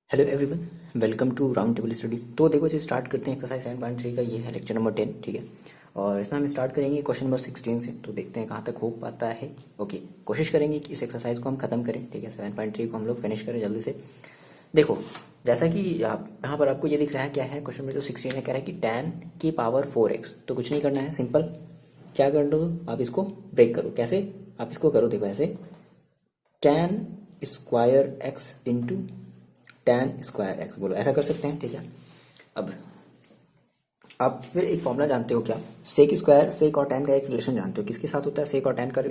Hello everyone, welcome to round table study. तो देखो जी, start करते हैं एक्सरसाइज 7.3 का। ये है लेक्चर नंबर 10, ठीक है। और इसमें हम स्टार्ट करेंगे क्वेश्चन नंबर 16 से। तो देखते हैं कहाँ तक हो पाता है। ओके, कोशिश करेंगे कि इस एक्सरसाइज को हम खत्म करें, ठीक है। 7.3 को हम लोग फिनिश करें जल्दी से। देखो, जैसा कि यहाँ पर आपको ये दिख रहा है, क्या है क्वेश्चन नंबर जो 16 है, कह रहा है कि tan की पावर 4x। तो कुछ नहीं करना है, सिंपल क्या कर दो, आप इसको ब्रेक करो। कैसे आप इसको करो, देखो ऐसे, tan square x into tan square x, बोलो ऐसा कर सकते हैं, ठीक है। अब आप फिर एक फॉर्मूला जानते हो क्या, सेक स्क्वायर सेक और tan का एक रिलेशन जानते हो, किसके साथ होता है, सेक और tan का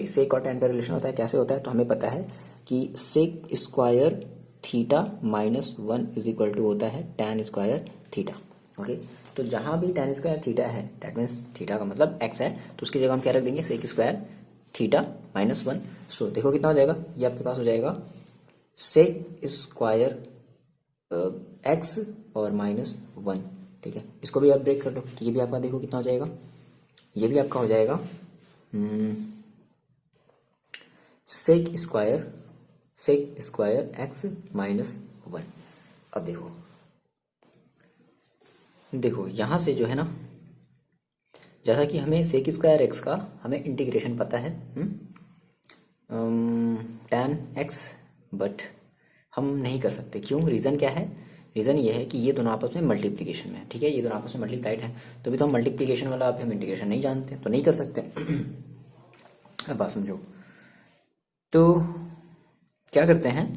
सेक और tan का रिलेशन होता है। कैसे होता है, तो हमें पता है कि sec square theta minus 1 is equal to होता है tan स्क्वायर थीटा। ओके, तो जहां भी tan स्क्वायर थीटा है, दैट मीन्स थीटा का मतलब x है, तो उसकी जगह हम क्या रख देंगे, सेक स्क्वायर थीटा माइनस 1। सो देखो कितना हो जाएगा, ये आपके पास हो जाएगा सेक स्क्वायर एक्स और माइनस 1, ठीक है। इसको भी आप ब्रेक कर लो, तो ये भी आपका देखो कितना हो जाएगा, ये भी आपका हो जाएगा सेक स्क्वायर एक्स माइनस 1। अब देखो देखो यहां से जो है ना, जैसा कि हमें सेक स्क्वायर एक्स का हमें इंटीग्रेशन पता है, tan एक्स, बट हम नहीं कर सकते। क्यों, रीज़न क्या है, रीज़न ये है कि ये दोनों आपस में मल्टीप्लिकेशन में है, ठीक है। ये दोनों आपस में मल्टीप्लाइड है, तो भी तो हम मल्टीप्लिकेशन वाला आप हम इंटीग्रेशन नहीं जानते, तो नहीं कर सकते। अब बात समझो, तो क्या करते हैं,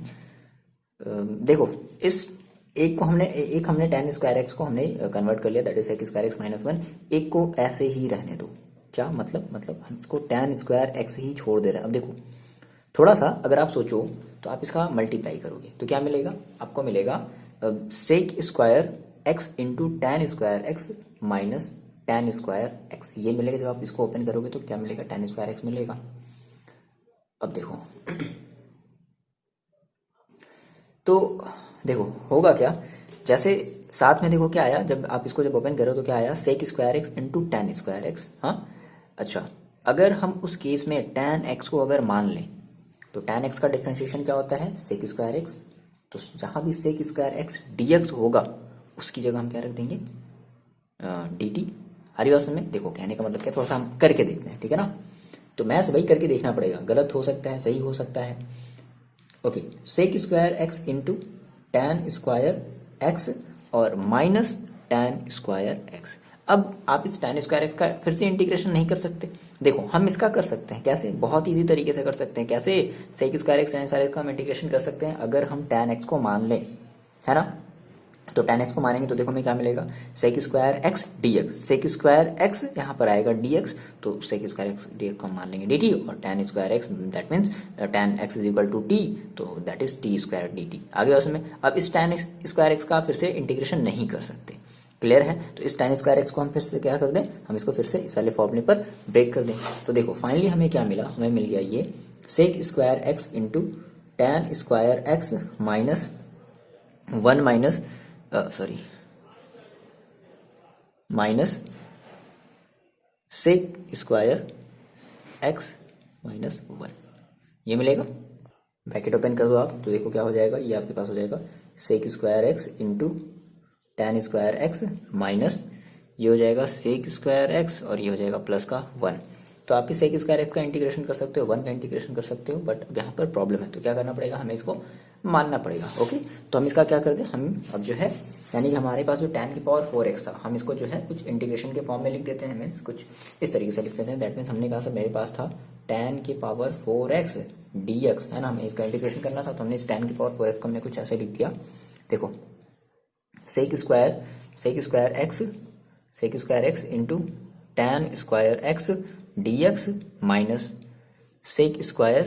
देखो इस एक हमने tan स्क्वायर एक्स को हमने कन्वर्ट कर लिया, that is sec square x minus 1। एक को ऐसे ही रहने दो। क्या मतलब हम इसको tan स्क्वायर एक्स ही छोड़ दे रहे हैं। अब देखो थोड़ा सा अगर आप सोचो, तो आप इसका मल्टीप्लाई करोगे तो क्या मिलेगा, आपको मिलेगा sec square x into tan square x minus tan square x, ये मिलेगा। जब आप इसको ओपन करोगे तो क्या मिलेगा, tan स्क्वायर एक्स मिलेगा। अब देखो तो देखो होगा क्या, जैसे साथ में देखो क्या आया, जब आप इसको जब ओपन करो तो क्या आया, sec square x into tan square x. हाँ, अच्छा, अगर हम उस केस में tan एक्स को अगर मान लें, तो tan एक्स का डिफरेंशिएशन क्या होता है, सेक स्क्वायर एक्स। तो जहां भी सेक स्क्वायर एक्स dx होगा, उसकी जगह हम क्या रख देंगे, dt। हरी बात में देखो, कहने का मतलब क्या, थोड़ा सा हम करके देखते हैं, ठीक है ना। तो मैथ्स भाई करके देखना पड़ेगा, गलत हो सकता है, सही हो सकता है। Okay, sec square x into tan square x और माइनस tan स्क्वायर एक्स। अब आप इस tan स्क्वायर एक्स का फिर से इंटीग्रेशन नहीं कर सकते। देखो हम इसका कर सकते हैं, कैसे, बहुत इजी तरीके से कर सकते हैं। कैसे, sec square x tan square x का हम इंटीग्रेशन कर सकते हैं, अगर हम tan एक्स को मान लें, है ना। तो tan एक्स को मानेंगे तो देखो हमें क्या मिलेगा, sec square x d x, sec square x यहाँ पर आएगा डी एक्स, तो sec square x d x को हम मान लेंगे डी टी, और tan square x that means tan x is equal to t, तो that is t square d t. आगे बात में, अब इस tan स्क्वायर एक्स का फिर से इंटीग्रेशन नहीं कर सकते, क्लियर है। तो इस tan स्क्वायर एक्स को हम फिर से क्या कर दें, हम इसको फिर से इस वाले फॉर्मूले पर ब्रेक कर दें। तो देखो फाइनली हमें क्या मिला, हमें मिल गया ये sec square x into tan square x minus 1 minus minus sec square x minus 1, ये मिलेगा। ब्रैकेट ओपन कर दो आप, तो देखो क्या हो जाएगा, ये आपके पास हो जाएगा sec square x into tan square x minus, ये हो जाएगा सेक स्क्वायर एक्स और ये हो जाएगा प्लस का 1। तो आप इस सेक स्क्वायर एक्स का इंटीग्रेशन कर सकते हो, 1 का इंटीग्रेशन कर सकते हो, बट अब यहाँ पर प्रॉब्लम है, तो क्या करना पड़ेगा, हमें इसको मानना पड़ेगा। ओके, तो हम इसका क्या कर दें, हम अब जो है, यानी कि हमारे पास जो tan की पावर 4x था, हम इसको जो है कुछ इंटीग्रेशन के फॉर्म में लिख देते हैं, मीन्स कुछ इस तरीके से लिख देते हैं। दैट मीन्स हमने कहा सर मेरे पास था tan की पावर 4x dx, है ना, हमें इसका इंटीग्रेशन करना था, तो हमने इस tan की पावर 4x को हमने कुछ ऐसे लिख दिया। देखो sec square x into tan square x dx minus sec square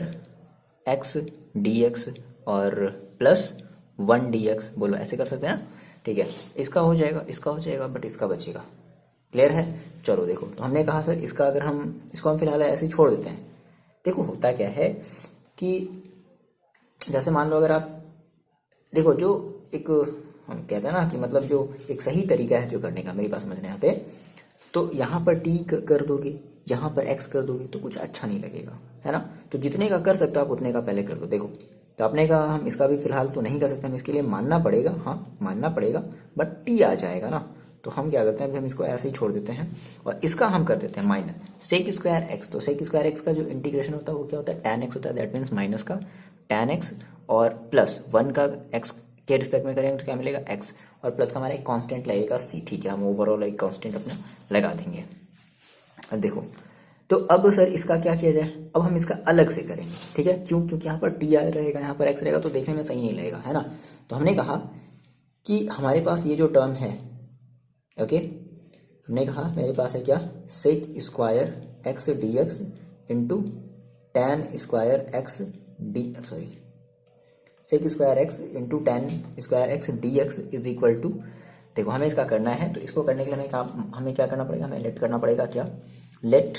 x dx और प्लस 1 dx, बोलो ऐसे कर सकते हैं ना, ठीक है। इसका हो जाएगा, बट इसका बचेगा, क्लियर है। चलो देखो, तो हमने कहा सर इसका अगर हम इसको हम फिलहाल ऐसे ही छोड़ देते हैं। देखो होता क्या है कि जैसे मान लो अगर आप देखो, जो एक हम कहते हैं ना कि मतलब जो एक सही तरीका है जो करने का, मेरी बात समझना यहाँ पे, तो यहाँ पर टी कर दोगे, यहाँ पर एक्स कर दोगे, तो कुछ अच्छा नहीं लगेगा, है ना। तो जितने का कर सकते हो आप उतने का पहले कर दो। देखो तो आपने कहा हम इसका भी फिलहाल तो नहीं कर सकते, हम इसके लिए मानना पड़ेगा, हाँ मानना पड़ेगा, बट टी आ जाएगा ना। तो हम क्या करते हैं, अभी हम इसको ऐसे ही छोड़ देते हैं और इसका हम कर देते हैं माइनस सेक स्क्वायर एक्स। तो सेक स्क्वायर एक्स का जो इंटीग्रेशन होता है वो क्या होता है, टैन एक्स होता है, दैट मीन्स माइनस का टैन एक्स और प्लस 1 का एक्स के रिस्पेक्ट में करेंगे तो क्या मिलेगा एक्स, और प्लस का हमारा एक कांस्टेंट लगेगा सी। ठीक है, हम ओवरऑल एक कांस्टेंट अपना लगा देंगे। अब देखो, तो अब सर इसका क्या किया जाए, अब हम इसका अलग से करेंगे, ठीक है, क्यों, क्योंकि यहाँ पर टी आर रहेगा, यहाँ पर एक्स रहेगा, तो देखने में सही नहीं लगेगा, है ना। तो हमने कहा कि हमारे पास ये जो टर्म है, ओके, हमने कहा मेरे पास है क्या, sec square x d x into tan square x d, sorry, sec square x into tan square x d x is equal to, देखो हमें इसका करना है, तो इसको करने के लिए हमें क्या करना पड़ेगा, हमें लेट करना पड़ेगा क्या, let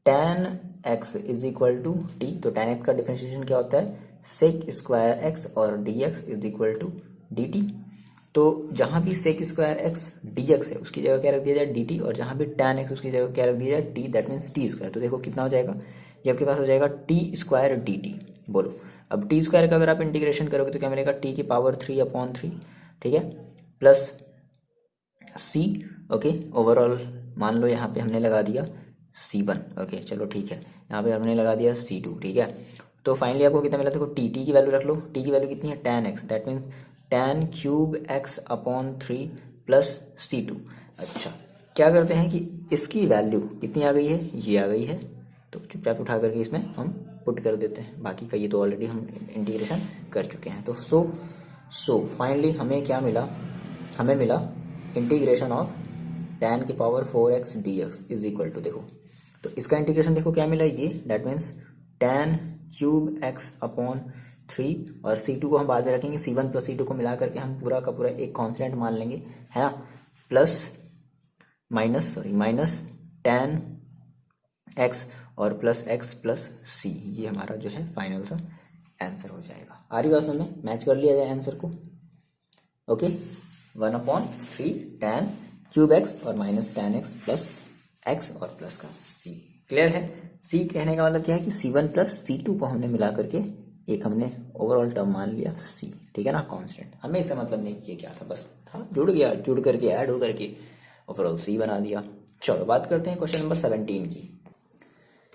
tan x is equal to t. तो tan x का डिफरेंशिएशन क्या होता है, सेक स्क्वायर एक्स और dx is equal to d t. तो जहां भी सेक स्क्वायर एक्स dx है उसकी जगह क्या रख दिया जाए dt, और जहां भी tan x उसकी जगह क्या रख दिया जाए t, that means T square. तो देखो कितना हो जाएगा, ये आपके पास हो जाएगा टी स्क्वायर डी टी। बोलो, अब टी स्क्वायर का अगर आप इंटीग्रेशन करोगे तो क्या मिलेगा, टी की पावर 3/3, ठीक है, प्लस सी, ओके, ओवरऑल मान लो यहाँ पे हमने लगा दिया C1, ओके चलो ठीक है, यहाँ पे हमने लगा दिया C2, ठीक है। तो फाइनली आपको कितना मिला, देखो टी की वैल्यू रख लो, टी की वैल्यू कितनी है, tan x, that means tan cube x/3 plus C2। अच्छा, क्या करते हैं कि इसकी वैल्यू कितनी आ गई है, ये आ गई है, तो चुपचाप उठा करके इसमें हम पुट कर देते हैं, बाकी का ये तो ऑलरेडी हम इंटीग्रेशन कर चुके हैं। तो सो फाइनली हमें क्या मिला, हमें मिला इंटीग्रेशन ऑफ tan की power 4x dx is equal to, देखो तो इसका इंटीग्रेशन देखो क्या मिला ये, that means tan cube x/3, और C2 को हम बाद में रखेंगे, C1 प्लस C2 को मिला करके हम पूरा का पूरा एक कांस्टेंट मान लेंगे, है ना, प्लस माइनस tan x और प्लस x प्लस c, ये हमारा जो है फाइनल सा आंसर हो जाएगा। आ रही बात समझ में, मैच कर लिया जाए आंसर को, ओके, 1/3 tan क्यूब एक्स और minus tan x plus x और प्लस का c, क्लियर है। c कहने का मतलब क्या है कि C1 प्लस C2 को हमने मिला करके एक हमने ओवरऑल टर्म मान लिया c, ठीक है ना, कांस्टेंट, हमें इससे मतलब नहीं किया क्या था, बस था जुड़ गया, जुड़ करके ऐड हो करके ओवरऑल c बना दिया। चलो बात करते हैं क्वेश्चन नंबर 17 की।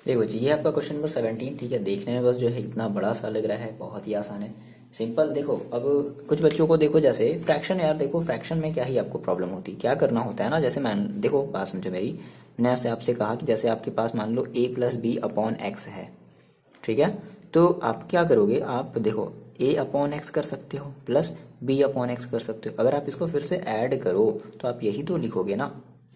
देखो बच्चे, ये आपका क्वेश्चन नंबर 17, ठीक है, देखने में बस जो है इतना बड़ा सा लग रहा है, बहुत ही आसान है, सिंपल। देखो अब कुछ बच्चों को देखो, जैसे फ्रैक्शन, यार देखो फ्रैक्शन में क्या ही आपको प्रॉब्लम होती है, क्या करना होता है ना, जैसे मैं, देखो बात समझो मेरी, मैंने ऐसे आपसे कहा कि जैसे आपके पास मान लो a plus b upon x है, ठीक है, तो आप क्या करोगे, आप देखो a अपॉन एक्स कर सकते हो प्लस b अपॉन एक्स कर सकते हो, अगर आप इसको फिर से ऐड करो तो आप यही तो लिखोगे ना,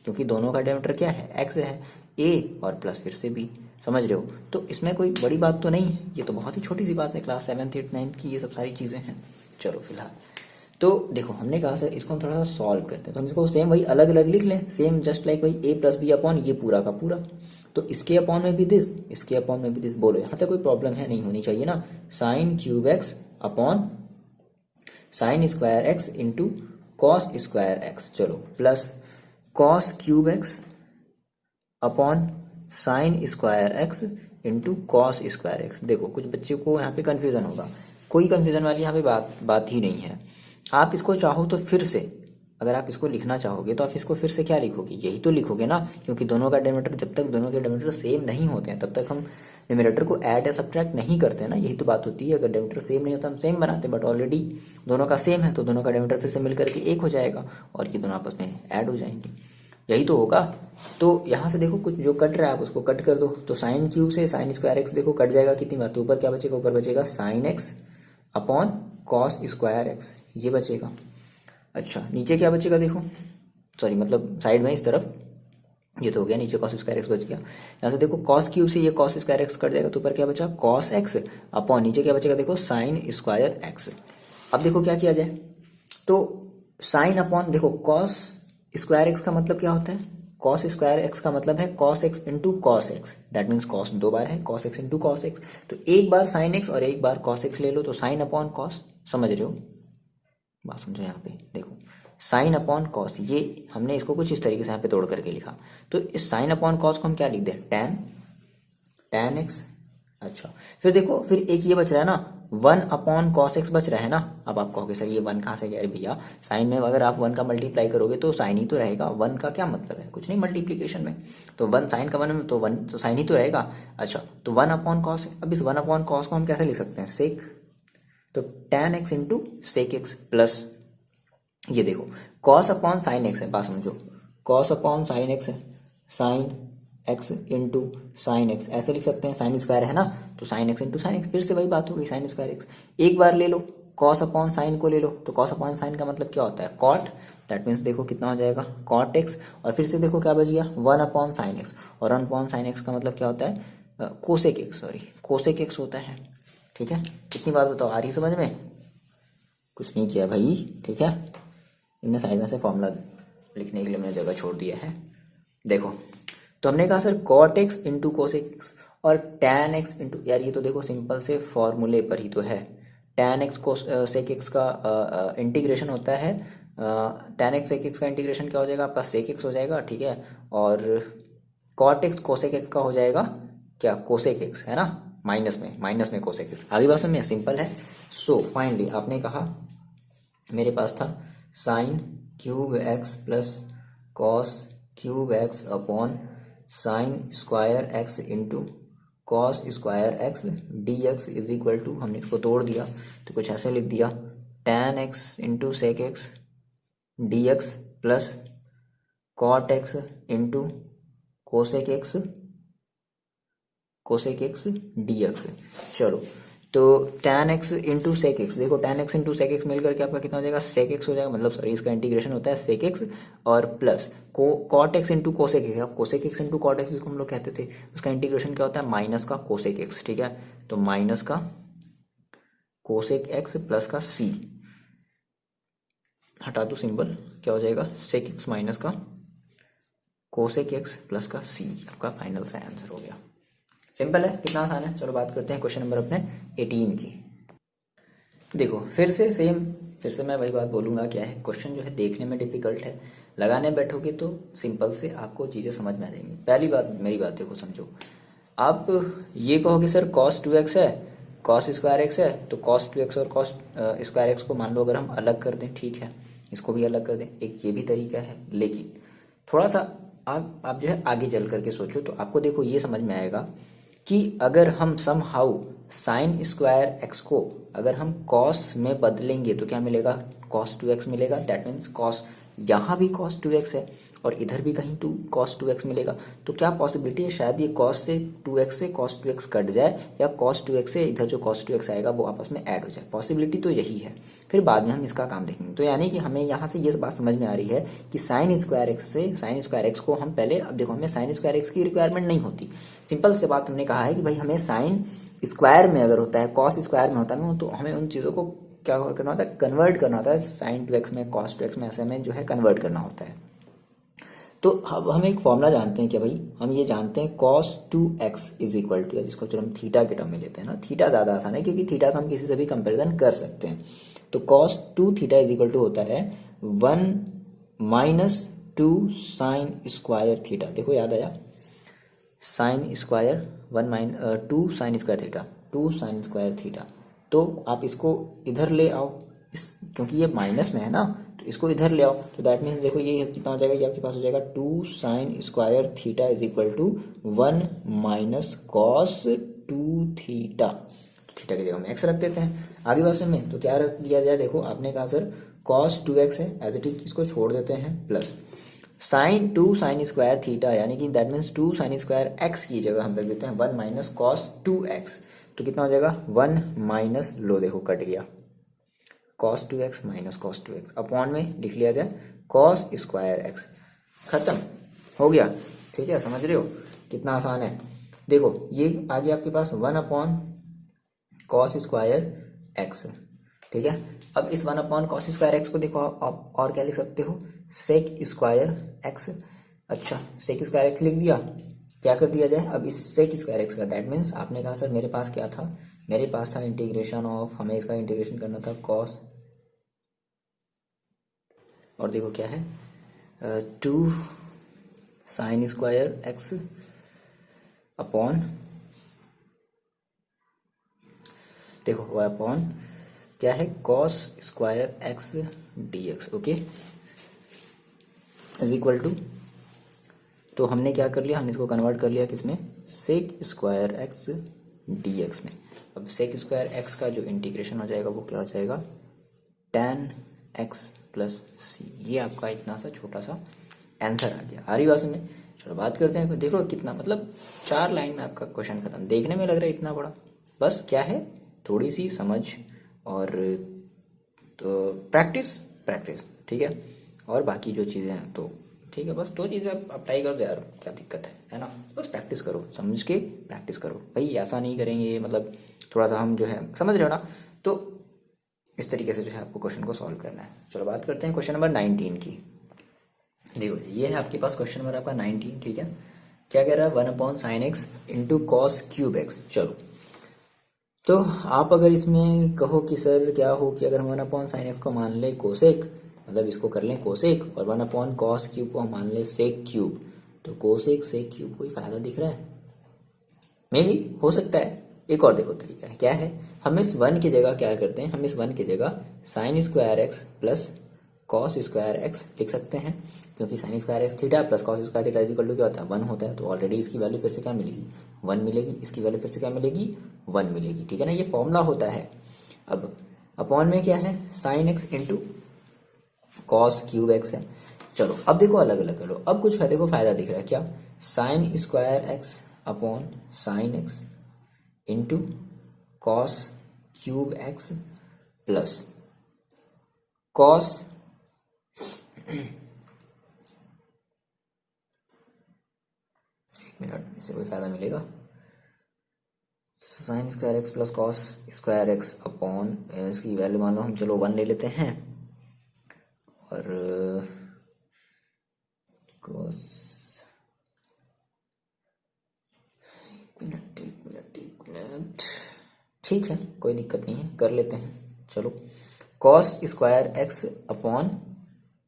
क्योंकि दोनों का डेनोमिनेटर क्या है, x है, a और प्लस फिर से b, समझ रहे हो। तो इसमें कोई बड़ी बात तो नहीं है, ये तो बहुत ही छोटी सी बात है, क्लास 7th 8th 9th की ये सब सारी चीज़ें हैं। चलो फिलहाल तो देखो, हमने कहा सर इसको हम थोड़ा सा सॉल्व करते हैं, तो हम इसको सेम वही अलग अलग लिख लें, सेम जस्ट लाइक वही a प्लस बी अपॉन ये पूरा का पूरा, तो इसके अपॉन में भी दिस, इसके अपॉन में भी दिस, बोलो यहाँ तक कोई प्रॉब्लम है, नहीं होनी चाहिए ना। Sine cube x upon sine square x into cos square x, चलो plus cos cube x upon sine square x into cos square x. देखो कुछ बच्चे को यहाँ पे कंफ्यूजन होगा, कोई कंफ्यूजन वाली यहाँ पे बात ही नहीं है। आप इसको चाहो तो फिर से, अगर आप इसको लिखना चाहोगे तो आप इसको फिर से क्या लिखोगे, यही तो लिखोगे ना, क्योंकि दोनों का डेनोमिनेटर, जब तक दोनों के डेनोमिनेटर सेम नहीं होते हैं तब तक हम न्यूमरेटर को ऐड या सब्ट्रैक्ट नहीं करते हैं ना, यही तो बात होती है। अगर डेनोमिनेटर सेम नहीं होता हम सेम बनाते हैं, बट ऑलरेडी दोनों का सेम है तो दोनों का डेनोमिनेटर फिर से मिल करके एक हो जाएगा और ये दोनों आपस में ऐड हो जाएंगे, यही तो होगा। तो यहाँ से देखो कुछ जो कट रहा है आप उसको कट कर दो, तो साइन क्यूब से साइन स्क्वायर एक्स देखो कट जाएगा कितनी बार, तो ऊपर क्या बचेगा, ऊपर बचेगा sine x upon cos square x, ये बचेगा। अच्छा नीचे क्या बचेगा, देखो सॉरी मतलब साइड में इस तरफ, ये तो हो गया, नीचे कॉस स्क्वायर एक्स बच गया। यहाँ से देखो कॉस क्यूब से ये कॉस स्क्वायर एक्स कट जाएगा, तो ऊपर क्या बचा, कॉस एक्स अपॉन नीचे क्या बचेगा, देखो साइन स्क्वायर एक्स। अब देखो क्या किया जाए, तो साइन अपॉन, देखो कॉस स्क्वायर एक्स का मतलब क्या होता है, कॉस स्क्वायर एक्स का मतलब है cos x into cos x, that means cos दो बार है, cos x into cos x, तो एक बार साइन एक्स और एक बार कॉस एक्स ले लो, तो साइन अपॉन कॉस, समझ रहे हो, बात समझो यहाँ पे देखो, साइन अपॉन कॉस, ये हमने इसको कुछ इस तरीके से यहाँ पे तोड़ करके लिखा, तो इस साइन अपॉन कॉस को हम क्या लिख दें, टैन एक्स अच्छा, फिर देखो, फिर एक ये बच रहा है ना, 1/cos x बच रहा है ना। अब आप कहोगे सर ये 1 कहाँ से गया? अरे भैया, साइन में अगर आप 1 का मल्टीप्लाई करोगे तो साइन ही तो रहेगा। 1 का क्या मतलब है? कुछ नहीं, मल्टीप्लीकेशन में तो 1 साइन का 1 में तो 1 तो साइन ही तो रहेगा। अच्छा, तो 1/cos है। अब इस 1/cos को हम कैसे लिख सकते हैं? सेक। तो tan x into sec x plus, ये देखो, कॉस अपॉन साइन एक्स है, बात समझो, कॉस अपॉन साइन एक्स है, sine x into sine x ऐसे लिख सकते हैं, साइन स्क्वायर है ना, तो sine x into sine x, फिर से वही बात हो गई, साइन स्क्वायर एक्स। एक बार ले लो, कॉस अपॉन साइन को ले लो, तो कॉस अपॉन साइन का मतलब क्या होता है? कॉट। दैट मीन्स देखो कितना हो जाएगा, कॉट एक्स। और फिर से देखो क्या बच गया, 1/sin एक्स, और 1/sin एक्स का मतलब क्या होता है? Cosec x, sorry cosec x होता है। ठीक है, कितनी बात बताओ, आ रही समझ में? कुछ नहीं किया भाई, ठीक है। इनने साइड में से फॉर्मूला लिखने के लिए मैंने जगह छोड़ दिया है। देखो, तो हमने कहा sir cot x into cosec x और टैन एक्स इंटू, यार ये तो देखो सिंपल से फॉर्मूले पर ही तो है। टैन एक्स को सेक एक्स का इंटीग्रेशन होता है, टैन एक्स सेक एक्स का इंटीग्रेशन क्या हो जाएगा आपका? सेक एक्स हो जाएगा, ठीक है। और कॉट एक्स कोसेक एक्स का हो जाएगा क्या? कोसेक एक्स, है ना, माइनस में कोसेक एक्स। आगे बात में सिंपल है। सो फाइनली आपने कहा, मेरे पास था sine cube x plus cos cube x upon sine square x into cos square x d x is equal to, हमने इसको तोड़ दिया तो कुछ ऐसे लिख दिया, tan x into sec x d x plus cot x into cosec x cosec x d x. चलो, तो tan x into sec x, देखो tan x into sec x मिलकर के आपका कितना हो जाएगा? सेक एक्स हो जाएगा, मतलब सॉरी इसका इंटीग्रेशन होता है सेक एक्स, और plus cot x into cosec x. अब cosec x into cot x जिसको हम लोग कहते थे, उसका इंटीग्रेशन क्या होता है? माइनस का कोसेक एक्स, ठीक है। तो माइनस का कोसेक एक्स प्लस का सी, हटा दो सिंबल, क्या हो जाएगा? सेक एक्स माइनस का कोसेक एक्स प्लस का सी, आपका फाइनल सा आंसर हो गया। सिंपल है, कितना आसान है। चलो बात करते हैं क्वेश्चन नंबर अपने 18 की। देखो, फिर से सेम, फिर से मैं वही बात बोलूंगा, क्या है क्वेश्चन जो है देखने में डिफिकल्ट है, लगाने बैठोगे तो सिंपल से आपको चीज़ें समझ में आ जाएंगी। पहली बात, मेरी बात देखो समझो, आप ये कहोगे सर कॉस 2x है, कॉस स्क्वायर एक्स है, तो कॉस 2x और कॉस स्क्वायर एक्स को मान लो अगर हम अलग कर दें, ठीक है, इसको भी अलग कर दें, एक ये भी तरीका है। लेकिन थोड़ा सा आप जो है आगे चल करके सोचो तो आपको देखो ये समझ में आएगा कि अगर हम somehow sine square x को अगर हम कॉस में बदलेंगे तो क्या मिलेगा? कॉस 2x मिलेगा। दैट मीन्स कॉस, यहाँ भी कॉस 2x है और इधर भी कहीं कॉस 2x मिलेगा। तो क्या पॉसिबिलिटी है, शायद ये कॉस से 2x से कॉस 2x कट जाए, या कॉस 2x से इधर जो कॉस 2x आएगा वो आपस में ऐड हो जाए। पॉसिबिलिटी तो यही है, फिर बाद में हम इसका काम देखेंगे। तो यानी कि हमें यहाँ से ये बात समझ में आ रही है कि साइन स्क्वायर एक्स से साइन स्क्वायर एक्स को हम पहले, अब देखो हमें साइन स्क्वायर एक्स की रिक्वायरमेंट नहीं होती, सिंपल से बात हमने कहा है कि भाई हमें साइन स्क्वायर में अगर होता है, कॉस स्क्वायर में होता है ना, तो हमें उन चीज़ों को क्या करना होता है? कन्वर्ट करना होता है, साइन 2x में कॉस 2x में, ऐसे में जो है कन्वर्ट करना होता है। तो अब हम एक फॉर्मूला जानते हैं कि भाई, हम ये जानते हैं cos 2x is equal to, जिसको चलो हम थीटा के टर्म में लेते हैं ना, थीटा ज़्यादा आसान है क्योंकि थीटा का हम किसी से भी कंपेरिजन कर सकते हैं। तो cos 2 theta is equal to होता है 1 माइनस 2 साइन स्क्वायर थीटा। देखो याद आया, sine square 2 sine square theta, 2 sine square theta. तो आप इसको इधर ले आओ, इस क्योंकि ये माइनस में है ना, तो इसको इधर ले आओ, तो दैट मीन्स देखो ये कितना हो जाएगा, ये आपके पास हो जाएगा 2 sine square theta is equal to 1 minus cos 2 theta. तो थीटा की जगह हम एक्स रख देते हैं। आगे क्वेश्चन में तो क्या रख दिया जाए, देखो आपने कहा सर कॉस 2x है, एज इट इज इसको छोड़ देते हैं, plus sign 2 sine square theta, यानी कि that means 2 sine square x की जगह हम रख देते हैं 1 माइनस कॉस 2x। तो कितना हो जाएगा 1 माइनस, लो देखो कट गया, cos 2x minus cos 2x upon में लिख लिया जाए कॉस स्क्वायर एक्स, खत्म हो गया। ठीक है, समझ रहे हो कितना आसान है। देखो ये आ गया आपके पास 1 अपॉन कॉस स्क्वायर एक्स, ठीक है। अब इस 1 अपॉन कॉस स्क्वायर एक्स को देखो आप और क्या लिख सकते हो, सेक स्क्वायर एक्स। अच्छा, सेक स्क्वायर एक्स लिख दिया, क्या कर दिया जाए अब इस सेक स्क्वायर एक्स का? दैट मीन्स आपने कहा सर मेरे पास क्या था, मेरे पास था इंटीग्रेशन ऑफ, हमें इसका इंटीग्रेशन करना था कॉस, और देखो क्या है 2 साइन स्क्वायर एक्स अपॉन देखो y अपॉन क्या है cos square x d x, okay, is equal to, तो हमने क्या कर लिया, हमने इसको कन्वर्ट कर लिया किसमें, sec square x d x में। अब सेक स्क्वायर एक्स का जो इंटीग्रेशन हो जाएगा वो क्या हो जाएगा, tan एक्स प्लस सी। ये आपका इतना सा छोटा सा आंसर आ गया। आ रही बात में, चलो बात करते हैं। देख लो कितना, मतलब 4 लाइन में आपका क्वेश्चन खत्म। देखने में लग रहा है इतना बड़ा, बस क्या है, थोड़ी सी समझ और तो प्रैक्टिस प्रैक्टिस, ठीक है, और बाकी जो चीज़ें हैं तो ठीक है, बस 2 चीज़ें आप अप्लाई कर दो यार, क्या दिक्कत है ना। बस प्रैक्टिस करो, समझ के प्रैक्टिस करो भाई, ऐसा नहीं करेंगे मतलब थोड़ा सा हम जो है, समझ रहे हो ना, तो इस तरीके से जो है आपको क्वेश्चन को सॉल्व करना है। चलो बात करते हैं क्वेश्चन नंबर 19 की। देखो ये है आपके पास क्वेश्चन नंबर आपका 19, ठीक है। क्या कह रहा है, 1/sin x into cos cube x. चलो तो आप अगर इसमें कहो कि सर क्या हो कि अगर हम 1/sin x को मान लें कोसेक, मतलब इसको कर लें कोसेक, और 1/cos क्यूब को हम मान लें सेक क्यूब, तो कोसेक सेक क्यूब कोई फायदा दिख रहा है? मे भी हो सकता है। एक और देखो तरीका है, क्या है, हम इस 1 की जगह क्या करते हैं, हम इस 1 की जगह sine square x plus cos square x लिख सकते हैं, क्योंकि sine square x theta plus cos square theta is equal to क्या होता है, 1 होता है। तो ऑलरेडी इसकी वैल्यू फिर से क्या मिलेगी, 1 मिलेगी, इसकी वैल्यू फिर से क्या मिलेगी, 1 मिलेगी, ठीक है ना। ये फॉर्मूला होता है। अब अपॉन में क्या है, sine x into cos cube x है। चलो अब देखो अलग अलग करो, अब कुछ देखो फायदा दिख रहा है, क्या, sign square x upon sine x into cos cube x plus cos एक मिनट, इससे कोई फायदा मिलेगा, sign square x plus cos square x upon, इसकी वैल्यू मान लो हम, चलो 1 ले लेते हैं, और कॉस, एक मिनट, ठीक है कोई दिक्कत नहीं है, कर लेते हैं। चलो cos square x upon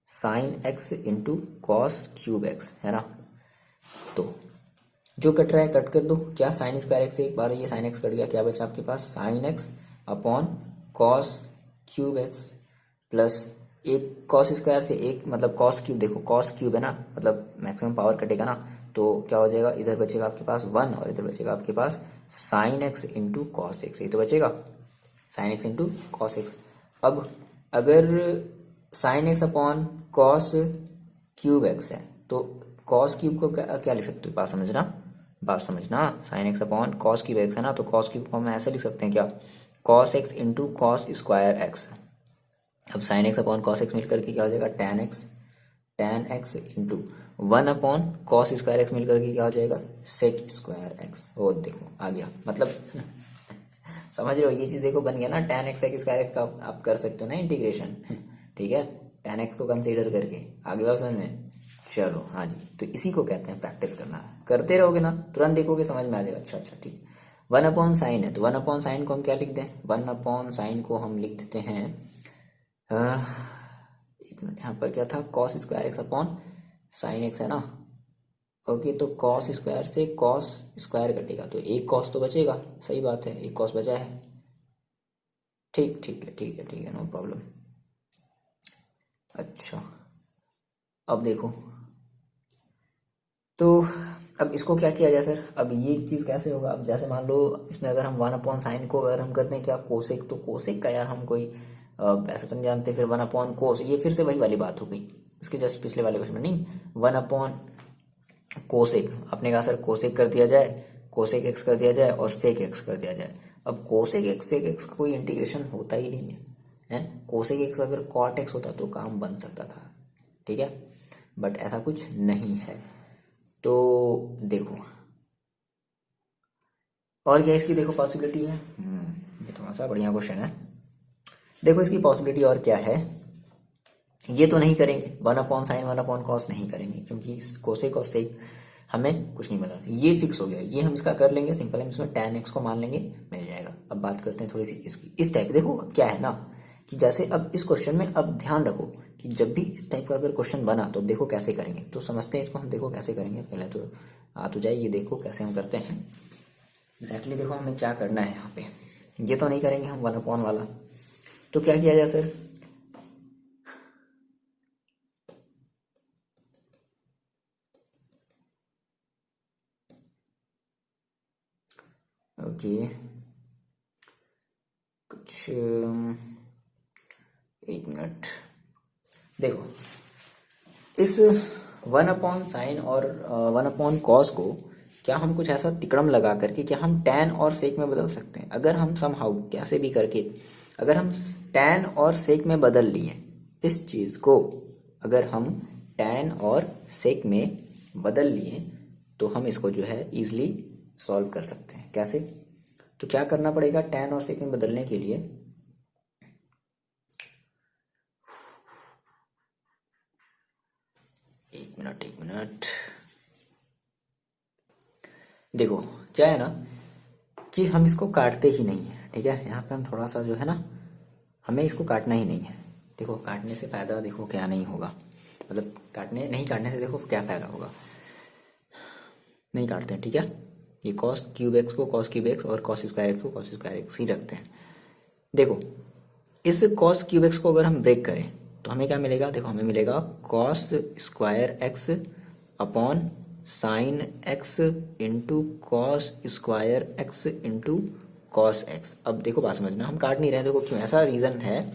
sine x into cos cube x, है ना। तो जो कट रहा है कट कर दो, क्या, साइन स्क्वायर एक्स से एक बार ये साइन एक्स कट गया, क्या बचा आपके पास, sine x upon cos cube x plus एक कॉस स्क्वायर से एक, मतलब कॉस क्यूब, देखो कॉस क्यूब है ना, मतलब मैक्सिमम पावर कटेगा ना, तो क्या हो जाएगा, इधर बचेगा आपके पास 1 और इधर बचेगा आपके पास sine x into cos x, ये तो बचेगा sine x into cos x. अब अगर sine x upon cos cube x है, तो कॉस क्यूब को क्या लिख सकते हो, बात समझना, sign x upon cos cube x है ना, तो कॉस क्यूब को हम ऐसे लिख सकते हैं, क्या, cos x into cos square x. अब sine x upon cos x मिलकर के क्या हो जाएगा, tan x into 1 upon cos square x मिलकर के क्या हो जाएगा, सेक स्क्वायर एक्स। वो देखो आ गया, मतलब समझ रहे हो, ये चीज देखो बन गया ना, tan x sec square x का आप कर सकते हो ना इंटीग्रेशन, ठीक है, टैन एक्स को कंसीडर करके, आगे बात समझ में। चलो हाँ जी, तो इसी को कहते हैं प्रैक्टिस करना, करते रहोगे ना तुरंत देखोगे समझ में आ जाएगा। अच्छा अच्छा ठीक, 1/sin है, तो 1/sin को हम क्या लिख दें, 1/sin को हम लिख देते हैं, एक मिनट, यहाँ पर क्या था, cos square x upon sine x है ना, ओके, तो कॉस स्क्वायर से कॉस स्क्वायर कटेगा, तो एक कॉस तो बचेगा, सही बात है, एक कॉस बचा है, ठीक ठीक है ठीक है ठीक है, नो प्रॉब्लम। अच्छा अब देखो, तो अब इसको क्या किया जाए सर, अब ये चीज़ कैसे होगा, अब जैसे मान लो इसमें अगर हम 1/sin को अगर हम करते हैं क्या, कोसेक, तो कोसेक का यार हम कोई ऐसा तो नहीं जानते, फिर 1/cos, ये फिर से वही वाली बात हो गई इसके जस्ट पिछले वाले क्वेश्चन में, नहीं 1/कोसेक, आपने कहा सर कोसेक कर दिया जाए, कोसेक एक्स कर दिया जाए और सेक एक्स कर दिया जाए। अब कोसेक एक्स सेक एक्स का कोई इंटीग्रेशन होता ही नहीं है, कोसेक एक्स अगर कॉट एक्स होता तो काम बन सकता था, ठीक है, बट ऐसा कुछ नहीं है। तो देखो और क्या इसकी देखो पॉसिबिलिटी है, ये थोड़ा सा बढ़िया क्वेश्चन है। देखो इसकी पॉसिबिलिटी और क्या है, ये तो नहीं करेंगे 1/sin 1/cos नहीं करेंगे, क्योंकि कोसेक और सेक हमें कुछ नहीं मिला, ये फिक्स हो गया, ये हम इसका कर लेंगे सिंपल, हम इसमें tan x को मान लेंगे, मिल जाएगा। अब बात करते हैं थोड़ी सी इसकी, इस टाइप, देखो अब क्या है ना कि जैसे अब इस क्वेश्चन में अब ध्यान रखो कि जब भी इस टाइप का अगर क्वेश्चन बना तो देखो कैसे करेंगे, तो समझते हैं इसको हम, देखो कैसे करेंगे, पहले तो आ तो जाए, ये देखो कैसे हम करते हैं एग्जैक्टली। देखो हमें क्या करना है यहाँ पे, ये तो नहीं करेंगे हम 1 अपॉन वाला। तो क्या किया जाए सर? ओके, कुछ 1 मिनट। देखो, इस 1 अपॉन साइन और 1 अपॉन कॉस को क्या हम कुछ ऐसा तिकड़म लगा करके क्या हम टैन और सेक में बदल सकते हैं? अगर हम समहाउ कैसे भी करके अगर हम टैन और सेक में बदल लिए इस चीज़ को, अगर हम टैन और सेक में बदल लिए तो हम इसको जो है इजीली सॉल्व कर सकते हैं। कैसे? तो क्या करना पड़ेगा टैन और सेक में बदलने के लिए? एक मिनट। देखो, क्या है ना कि हम इसको काटते ही नहीं है, ठीक है? यहाँ पे हम थोड़ा सा जो है ना, हमें इसको काटना ही नहीं है। देखो, काटने से फ़ायदा देखो क्या नहीं होगा, मतलब काटने से देखो क्या फ़ायदा होगा। नहीं काटते हैं, ठीक है? ये कॉस क्यूब एक्स को कॉस क्यूब एक्स और कॉस स्क्वायर एक्स को कॉस स्क्वायर एक्स ही रखते हैं। देखो, इस कॉस क्यूब एक्स को अगर हम ब्रेक करें तो हमें क्या मिलेगा? देखो, हमें मिलेगा cos square x upon sine x into cos square x into cos x. अब देखो, बात समझना, हम काट नहीं रहे हैं। देखो क्यों, ऐसा रीज़न है,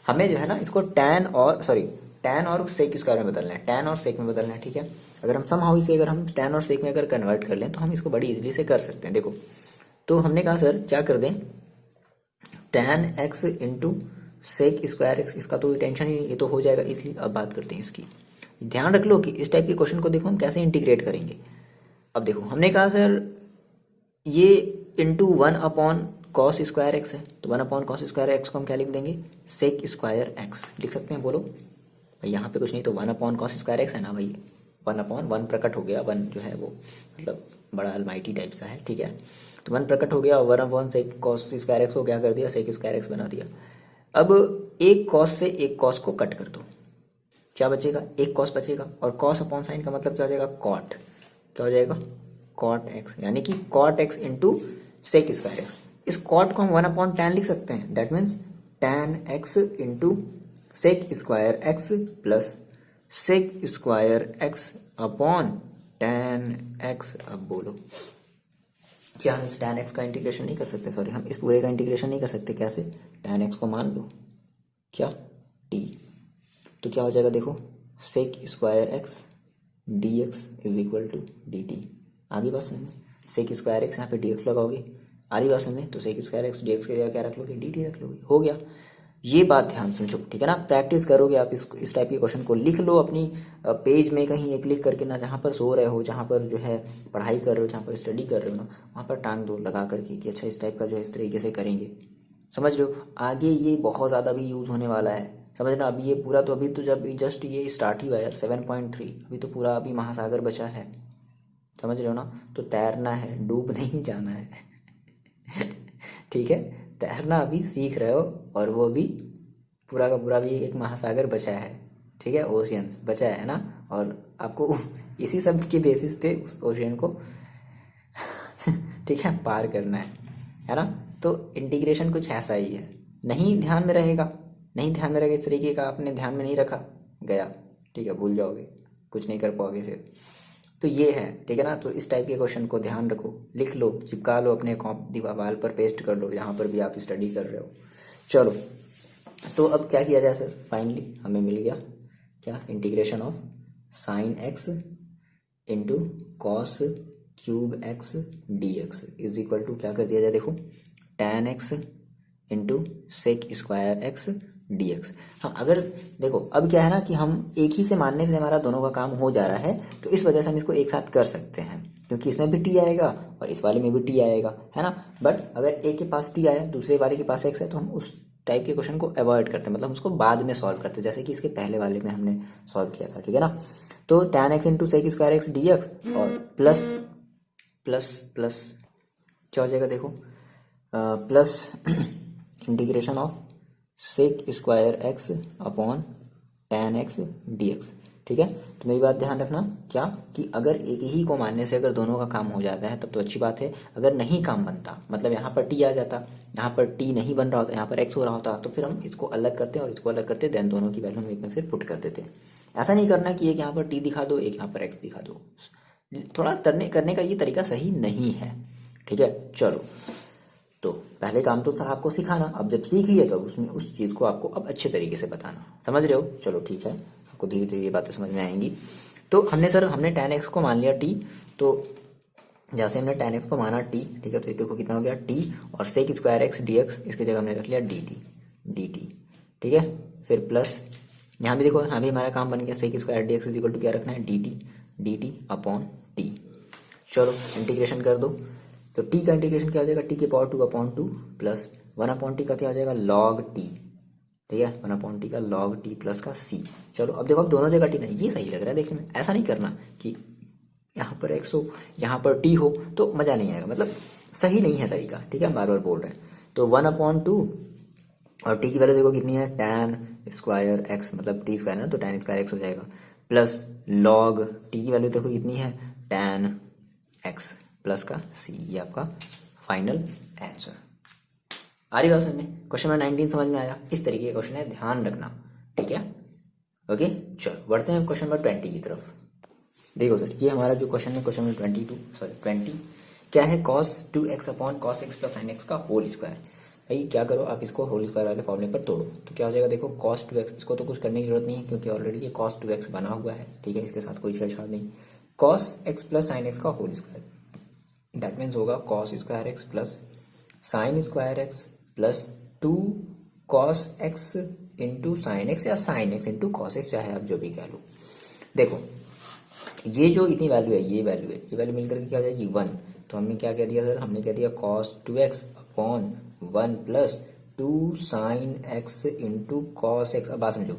हमें जो है ना इसको टैन और सेक स्क्वायर में बदलना है, टैन और सेक में बदलना है, ठीक है? अगर हम समहाउ इसे अगर हम टैन और सेक में अगर कन्वर्ट कर लें तो हम इसको बड़ी इजीली से कर सकते हैं। देखो, तो हमने कहा सर क्या कर दें, tan x into sec square x, इसका तो टेंशन ही नहीं, ये तो हो जाएगा इसलिए। अब बात करते हैं इसकी। ध्यान रख लो कि इस टाइप के क्वेश्चन को देखो हम कैसे इंटीग्रेट करेंगे। अब देखो, हमने कहा सर ये into 1 upon cos square x है, तो 1 अपॉन कॉस स्क्वायर एक्स को हम क्या लिख देंगे? सेक स्क्वायर एक्स लिख सकते हैं। बोलो भाई, यहाँ पे कुछ नहीं तो 1 अपॉन कॉस स्क्वायर एक्स है ना भाई। 1 अपॉन 1 प्रकट हो गया, 1 जो है वो मतलब बड़ा अलमाइटी टाइप सा है, ठीक है? तो 1 प्रकट हो गया, 1 upon sec cos square x को क्या कर दिया? सेक स्क्वायर एक्स बना दिया। अब एक कॉस से एक कॉस को कट कर दो, क्या बचेगा? एक कॉस बचेगा। और कॉस अपॉन साइन का मतलब क्या हो जाएगा? कॉट। क्या हो जाएगा? कॉट एक्स, यानी कि cot x into sec square x. इस कॉट को हम 1 अपॉन टैन लिख सकते हैं, that means tan x into sec square x plus sec square x upon tan x. अब बोलो, क्या हम इस टैन एक्स का इंटीग्रेशन नहीं कर सकते? सॉरी, हम इस पूरे का इंटीग्रेशन नहीं कर सकते। कैसे? टैन एक्स को मान लो क्या, टी, तो क्या हो जाएगा? देखो, sec square x d x is equal to d t. आगे बात समझ में? सेक स्क्वायर एक्स यहाँ पे डी एक्स लगाओगे, आ रही बात समझ में? तो sec square x d x की जगह क्या रख लोगे? डी टी रख लोगे, हो गया। ये बात ध्यान समझो, ठीक है ना? प्रैक्टिस करोगे आप इस टाइप के क्वेश्चन को, लिख लो अपनी पेज में कहीं एक लिख करके ना, जहाँ पर सो रहे हो, जहाँ पर जो है पढ़ाई कर रहे हो, जहाँ पर स्टडी कर रहे हो ना, वहाँ पर टांग दो लगा करके कि अच्छा इस टाइप का जो है इस तरीके से करेंगे। समझ रहे हो? आगे ये बहुत ज़्यादा भी यूज़ होने वाला है, समझना। अभी ये पूरा तो अभी तो जब जस्ट ये स्टार्ट ही हुआ है यार, 7.3, अभी तो पूरा अभी महासागर बचा है, समझ रहे हो ना? तो तैरना है, डूब नहीं जाना है। ठीक है, तैरना अभी सीख रहे हो, और वो भी पूरा का पूरा भी एक महासागर बचा है, ठीक है? ओशियंस बचा है ना, और आपको इसी सब के बेसिस पे उस ओशियन को ठीक है पार करना है ना? तो इंटीग्रेशन कुछ ऐसा ही है। नहीं ध्यान में रहेगा, नहीं ध्यान में रहेगा, इस तरीके का आपने ध्यान में नहीं रखा, गया, ठीक है? भूल जाओगे, कुछ नहीं कर पाओगे फिर। तो ये है, ठीक है ना? तो इस टाइप के क्वेश्चन को ध्यान रखो, लिख लो, चिपका लो अपने दीवार पर, पेस्ट कर लो जहाँ पर भी आप स्टडी कर रहे हो। चलो, तो अब क्या किया जाए सर? फाइनली हमें मिल गया क्या? Integration of sine x into cos cube x d x is equal to क्या कर दिया जाए? देखो, tan x into sec square x d x. हाँ, अगर देखो अब क्या है ना कि हम एक ही से मानने से हमारा दोनों का काम हो जा रहा है, तो इस वजह से हम इसको एक साथ कर सकते हैं, क्योंकि इसमें भी टी आएगा और इस वाले में भी टी आएगा, है ना? बट अगर एक के पास टी आया, दूसरे वाले के पास एक्स है, तो हम उस टाइप के क्वेश्चन को अवॉइड करते हैं, मतलब उसको बाद में सॉल्व करते हैं, जैसे कि इसके पहले वाले में हमने सॉल्व किया था, ठीक है ना? तो tan x into sec square x d x और प्लस प्लस प्लस क्या हो जाएगा? देखो, plus integration of sec square x upon tan x d x. ठीक है। तो मेरी बात ध्यान रखना क्या, कि अगर एक ही को मानने से अगर दोनों का काम हो जाता है तब तो अच्छी बात है। अगर नहीं काम बनता, मतलब यहाँ पर टी आ जाता, यहाँ पर टी नहीं बन रहा होता, यहाँ पर एक्स हो रहा होता, तो फिर हम इसको अलग करते और इसको अलग करते, देन दोनों की वैल्यू हम एक में फिर पुट कर देते। ऐसा नहीं करना कि एक यहाँ पर टी दिखा दो, एक यहाँ पर एक्स दिखा दो, थोड़ा करने का ये तरीका सही नहीं है, ठीक है। चलो, तो पहले काम तो था आपको सिखाना, अब जब सीख लिया तो उसमें उस चीज़ को आपको अब अच्छे तरीके से बताना, समझ रहे हो। चलो ठीक है, आपको धीरे धीरे ये बातें समझ में आएंगी। तो हमने tan x को मान लिया t, तो जैसे हमने tan x को माना t, ठीक है, तो ये देखो कितना हो गया t, और sec square x d x, इसकी जगह हमने रख लिया dt, ठीक है। फिर प्लस यहाँ भी देखो, यहाँ भी हमारा काम बन गया, sec square d x is equal to क्या रखना है, dt अपॉन टी। चलो इंटीग्रेशन कर दो, तो t का इंटीग्रेशन क्या हो जाएगा, t की पावर 2/2 प्लस 1/t का क्या हो जाएगा, log t, ठीक है, 1/t का log t प्लस का c। चलो अब देखो, अब दोनों जगह t नहीं, ये सही लग रहा है देखने में। ऐसा नहीं करना कि यहाँ पर x हो यहाँ पर t हो, तो मज़ा नहीं आएगा, मतलब सही नहीं है तरीका, ठीक है, हम बार बार बोल रहे हैं। तो 1/2 और t की वैल्यू देखो कितनी है, tan स्क्वायर x, मतलब t स्क्वायर है ना, तो tan स्क्वायर x हो जाएगा, प्लस log t की वैल्यू देखो कितनी है, tan x प्लस का c। ये आपका फाइनल आंसर। आ रही बात समझ में, क्वेश्चन नंबर 19 समझ में आया। इस तरीके का क्वेश्चन है, ध्यान रखना, ठीक है। ओके, चलो बढ़ते हैं क्वेश्चन नंबर 20 की तरफ। देखो सर, ये हमारा जो क्वेश्चन है, क्वेश्चन नंबर 20 क्या है, cos 2x upon cos x plus sin x का होल स्क्वायर। भाई क्या करो, आप इसको होल स्क्वायर वाले फॉर्मूले पर तोड़ो, तो क्या हो जाएगा, देखो cos 2x, इसको तो कुछ करने की जरूरत नहीं है क्योंकि ऑलरेडी ये cos 2x बना हुआ है, ठीक है, इसके साथ कोई छेड़छाड़ नहीं। cos x plus sin x का होल स्क्वायर, दैट मीन्स होगा cos square x plus sine square x plus 2 cos x into sine x, या sine x into cos x, चाहे आप जो भी कह लो। देखो ये जो इतनी वैल्यू है, ये वैल्यू मिलकर के क्या हो जाएगी, 1। तो हमने क्या कह दिया सर, हमने कह दिया cos 2x upon 1 plus 2 sine x into cos x. अब बात समझो,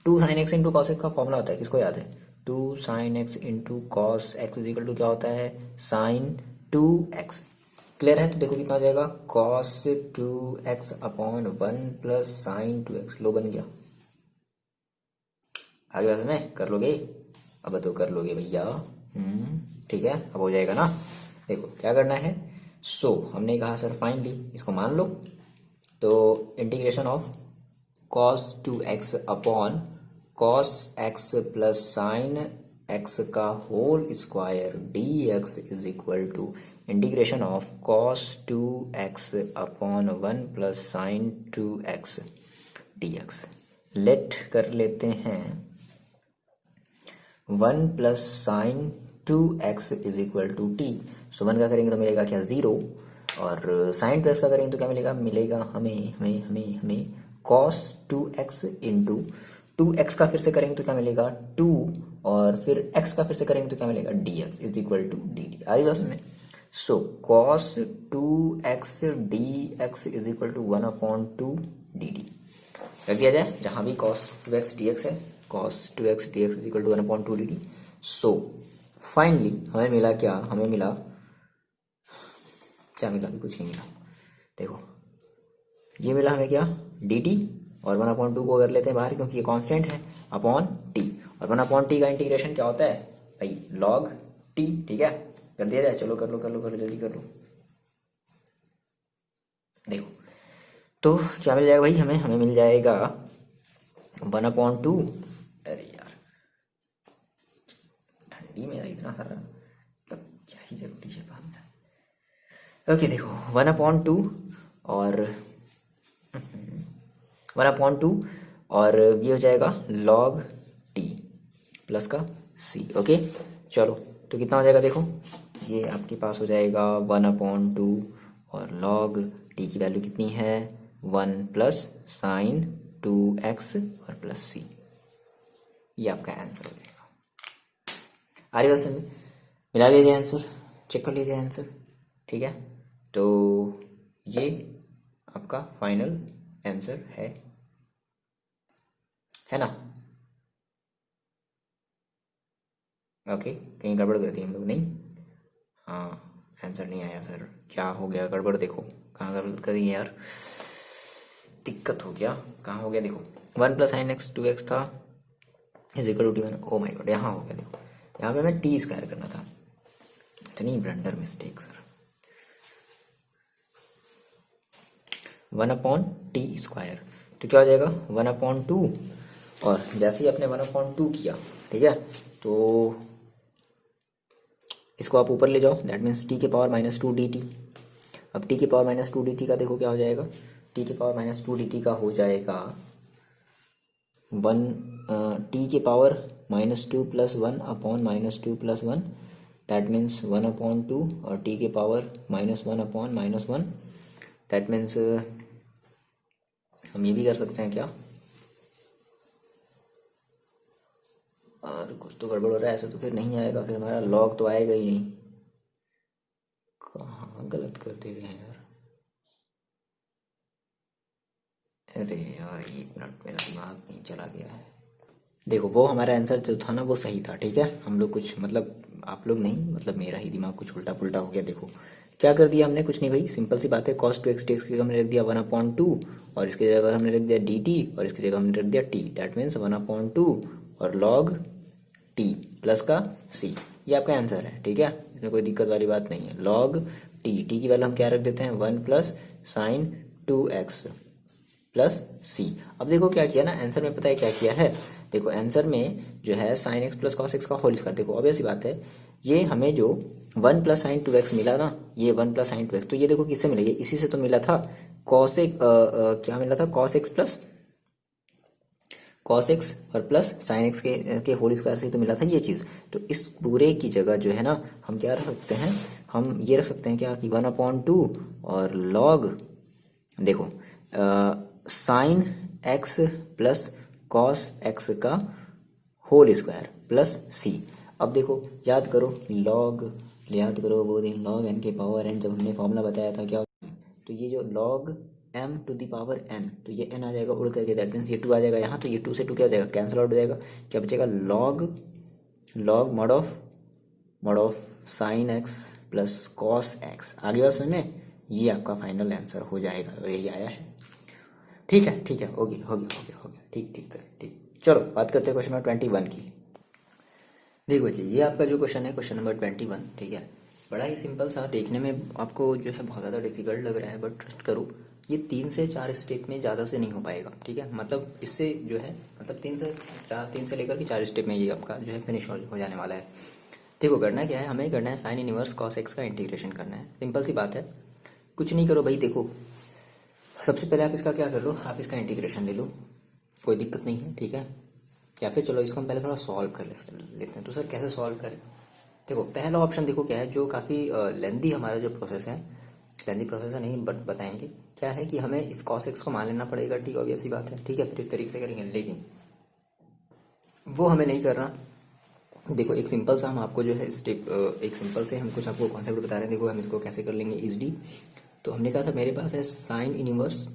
2 sine x into cos x का फॉर्मूला होता है, किसको याद है, 2 sine x into cos x is equal to क्या होता है, साइन 2x। क्लियर है, तो देखो कितना हो जाएगा, cos 2x upon 1 plus sine 2x। लो बन गया, आगे बात में कर लोगे, अब तो कर लोगे भैया, ठीक है, अब हो जाएगा ना। देखो क्या करना है, हमने कहा सर फाइनली इसको मान लो, तो integration of cos 2x upon cos x plus sine x का whole square dx is equal to integration of cos 2x upon 1 plus sine 2x dx। Let कर लेते हैं 1 plus sine 2x is equal to t. So 1 का करेंगे तो मिलेगा क्या, 0, और साइन 2x का करेंगे तो क्या मिलेगा, हमें cos 2x इंटू 2x का फिर से करेंगे तो क्या मिलेगा 2, और फिर x का फिर से करेंगे तो क्या मिलेगा dx is equal to dt। आ रही बात में, so cos 2x dx is equal to 1/2 dt। रख दिया जाए, जहां भी cos 2x dx है, cos 2x dx is equal to 1/2 dt। So finally हमें मिला क्या, हमें मिला क्या मिला, भी कुछ नहीं मिला। देखो ये मिला हमें क्या, dt, और 1/2 को अगर लेते हैं बाहर क्योंकि ये कांस्टेंट है, अपॉन t, और 1/t का इंटीग्रेशन क्या होता है भाई, log t, ठीक है। कर दिया जाए, चलो कर लो जल्दी कर लो। देखो तो क्या मिल जाएगा भाई, हमें मिल जाएगा 1/2, अरे यार ठंडी में इतना सारा, मतलब क्या ही जरूरी है बात है। ओके देखो 1/2 और 1/2 और ये हो जाएगा log t प्लस का c। ओके चलो, तो कितना हो जाएगा, देखो ये आपके पास हो जाएगा 1/2 और log t की वैल्यू कितनी है, 1 प्लस साइन 2x और प्लस c। ये आपका आंसर हो जाएगा। आ रही बात समझ, मिला लीजिए आंसर, चेक कर लीजिए आंसर, ठीक है। तो ये आपका फाइनल आंसर है ना। ओके, कहीं गड़बड़ कर दी हम लोग, नहीं, हाँ आंसर नहीं आया सर, क्या हो गया गड़बड़, देखो कहाँ गड़बड़ करी यार, दिक्कत हो गया, कहाँ हो गया, देखो 1 प्लस साइन एक्स 2x था, is equal to t one. Oh my God, यहाँ हो गया देखो, यहाँ पे मैं टी स्क्वायर करना था, इतनी ब्लंडर मिस्टेक सर। 1/t², तो क्या हो जाएगा 1/2। और जैसे ही आपने 1/2 किया, ठीक है, तो इसको आप ऊपर ले जाओ, दैट मीन्स टी के पावर -2 dt। अब टी के पावर -2 dt का देखो क्या हो जाएगा, टी के पावर -2 dt का हो जाएगा 1 टी के पावर -2 + 1/-2 + 1, दैट मीन्स 1/2, और टी के पावर -1/-1, दैट मीन्स हम ये भी कर सकते हैं क्या, और कुछ तो गड़बड़ हो रहा है, ऐसे तो फिर नहीं आएगा, फिर हमारा लॉग तो आएगा ही नहीं। कहाँ गलत कर दे रहे हैं यार, अरे यार 1 मिनट, मेरा दिमाग नहीं चला गया है। देखो वो हमारा आंसर जो था ना वो सही था, ठीक है, हम लोग कुछ मतलब आप लोग नहीं, मतलब मेरा ही दिमाग कुछ उल्टा पुल्टा हो गया। देखो क्या कर दिया हमने, कुछ नहीं भाई, सिंपल सी बात है, cos 2x dx की जगह हमने रख दिया 1/2, और इसकी जगह हमने रख दिया dt, और इसकी जगह हमने रख दिया t, दैट मीन्स 1/2 और log t प्लस का c, ये आपका आंसर है, ठीक है, इसमें कोई दिक्कत वाली बात नहीं है। log t की वैल्यू हम क्या रख देते हैं 1 + sin 2x प्लस सी। अब देखो क्या किया ना आंसर में, पता है क्या किया है, देखो आंसर में जो है sin x + cos x का होल स्क्वायर, देखो ऑब्वियस सी बात है, ये हमें जो 1 + sin 2x मिला ना, ये 1 + sin 2x, तो ये देखो किससे मिला, ये इसी से तो मिला था, cos x क्या मिला था, cos x और प्लस sin x के होल स्क्वायर से तो मिला था ये चीज़। तो इस पूरे की जगह जो है ना हम क्या रख सकते हैं, हम ये रख सकते हैं क्या कि 1/2 और log, देखो sine x plus cos x का होल स्क्वायर प्लस c। अब देखो याद करो वो दिन log n के पावर n जब हमने फॉर्मूला बताया था क्या होता है, तो ये जो log m to the power n, तो ये n आ जाएगा उड़ करके, दैट मीन्स ये 2 आ जाएगा यहाँ, तो ये 2 से 2 क्या हो जाएगा, कैंसिल आउट हो जाएगा, क्या बचेगा log mod of sine x plus cos x। आगे बात समझ में, ये आपका फाइनल आंसर हो जाएगा, और यही आया है, ठीक है, ठीक है, हो गया, ठीक ठीक सर, ठीक। चलो बात करते हैं क्वेश्चन नंबर 21 की। देखो बच्चे, ये आपका जो क्वेश्चन है, क्वेश्चन नंबर 21, ठीक है, बड़ा ही सिंपल सा, देखने में आपको जो है बहुत ज़्यादा डिफिकल्ट लग रहा है, बट ट्रस्ट करो ये 3 से 4 स्टेप में ज़्यादा से नहीं हो पाएगा, ठीक है, मतलब इससे जो है मतलब 3 से लेकर के 4 स्टेप में ये आपका जो है फिनिश हो जाने वाला है। देखो करना क्या है, हमें करना है साइन इनवर्स कॉस एक्स का इंटीग्रेशन करना है, सिंपल सी बात है, कुछ नहीं करो भाई। देखो सबसे पहले आप इसका क्या कर लो, आप इसका इंटीग्रेशन ले लो, कोई दिक्कत नहीं है, ठीक है, या फिर चलो इसको हम पहले थोड़ा सॉल्व कर लेते हैं। तो सर कैसे सॉल्व करें, देखो पहला ऑप्शन देखो क्या है, जो काफ़ी लेंदी हमारा जो प्रोसेस है, लेंदी प्रोसेस है नहीं, बट बताएंगे क्या है कि हमें इस cos x को मान लेना पड़ेगा, ठीक, ऑब्वियस सी बात है, ठीक है, फिर इस तरीके से करेंगे, लेकिन वो हमें नहीं करना। देखो एक सिंपल सा हम आपको जो है स्टेप, एक सिंपल से हम कुछ आपको कॉन्सेप्ट बता रहे हैं, देखो हम इसको कैसे कर लेंगे इजली। तो हमने कहा था मेरे पास है साइन इनवर्स,